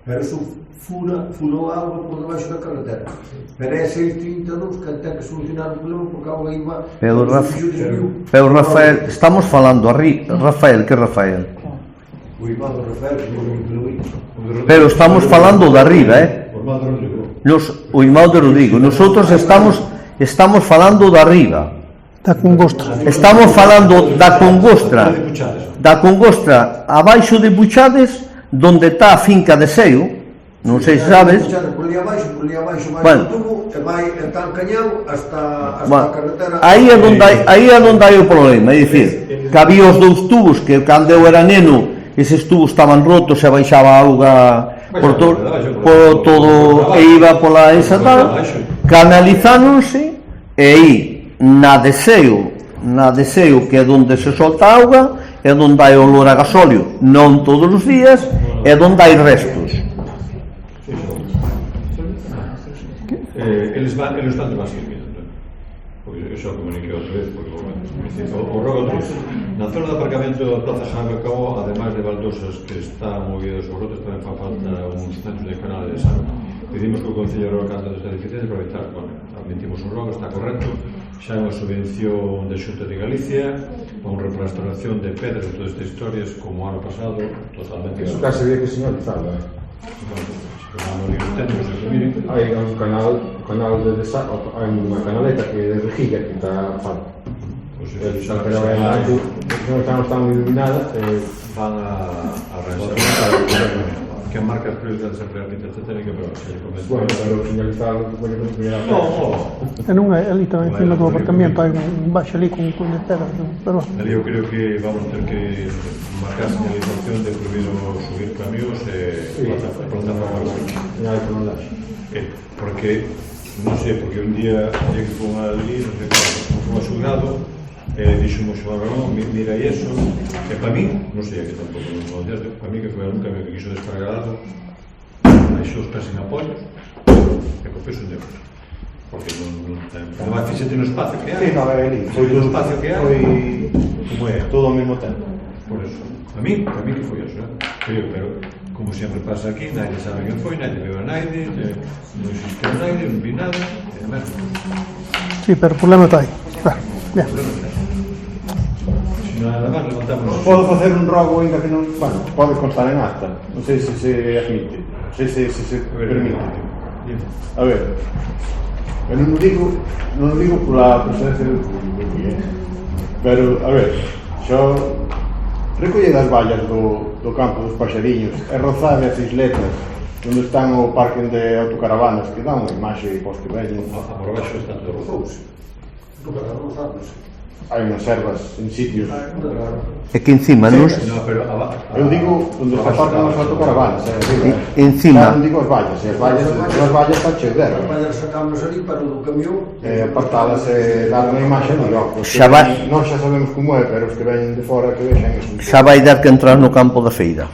Pero eso furou a auga por debaixo da carretera. Pero é 632 que ten que solucionar o problema porque a auga iba... Pero Rafael, estamos falando Rafael, que Rafael? O irmán do Rafael, que non me Pero estamos falando de arriba, o irmán de Rodrigo. Nosotros estamos falando de arriba. Da Congostra. Estamos falando da Congostra abaixo de Buchades, donde está a finca de Seo, non sei se sabes. Por ali abaixo vai o tubo e vai tan cañado hasta a carretera. Aí é onde hai o problema, é dicir, que había os dous tubos que cando eu era neno, eses tubos estaban rotos e baixaba a auga por todo e iba pola esa tal, canalizáronse e aí na de Seo, que é onde se solta a auga, é onde hai olor a gasóleo, non todos os días, é onde hai restos. Eles están de máis seguimiento, porque eu xa comuniquei outra vez, porque o rogo outro, na zona de aparcamento da Plaza Jaime Cabo, ademais de baldosas que están movidas sobre outras, tamén fa falta uns centros de canal de desagüe. Pedimos que o Concello de Canta desta deficiencia aproveitar, admitimos un rogo, está correcto, xa é unha subvención de Xunta de Galicia, con restauración de pedras e todas estas historias, como ano pasado, totalmente... Iso case había que señalizarlo, hai un canal de desagüe, hai unha canaleta que é de rejilla que está falta. Pero non estamos tan iluminadas, van a reservar que marca as prioridades sempre a arquitecta técnica, pero se lle comenta. Bueno, pero señalizar non puede continuar. E non é ali tamén encima do apartamento, hai un baixo ali con letreras, pero... Ali eu creo que vamos ter que marcar señalización de prohibido subir camións e plataformas. Porque, non sei, porque un día que fun ali, non sei como, fun asugado, dixo un xamarrón, mira eso, e para mí, non sei que tampouco, para mí que foi un camión que quiso descargado, deixou os pés en apoio, e co peso en euros. Porque non ten... Además, fíxate no espacio que hai. Sí, non, ali. Foi do espacio que hai. Foi como é, todo ao mesmo tempo. Por eso, a mí que foi eso, pero como sempre pasa aquí, nadie sabe quen foi, nadie veo a nadie, non existe a nadie, non vi nada, e además, Sí, pero o problema está aí. Claro, bien. se nada máis levantamos. Podo facer un rogo ainda que non, bueno, pode constar en acta, non sei se se admite, non sei se permite. A ver, eu non o digo pola presencia do público, pero, a ver, xo recolle das vallas do campo dos paxariños e rozar as isletas onde están o parque de autocaravanas que dan unha imaxe pos que veñen. Por baixo está todo rozouse. Hai unhas ervas en sitios. É que encima non... Eu digo onde está o parque das autocaravanas, Encima. Non digo as vallas, as vallas están cheio de ervas. As vallas sacámos ali para o do camión. Apartalas e dar unha imaxe mellor. Non xa sabemos como é, pero os que veñen de fora que vexen... Xa vai dar que entrar no campo da feira.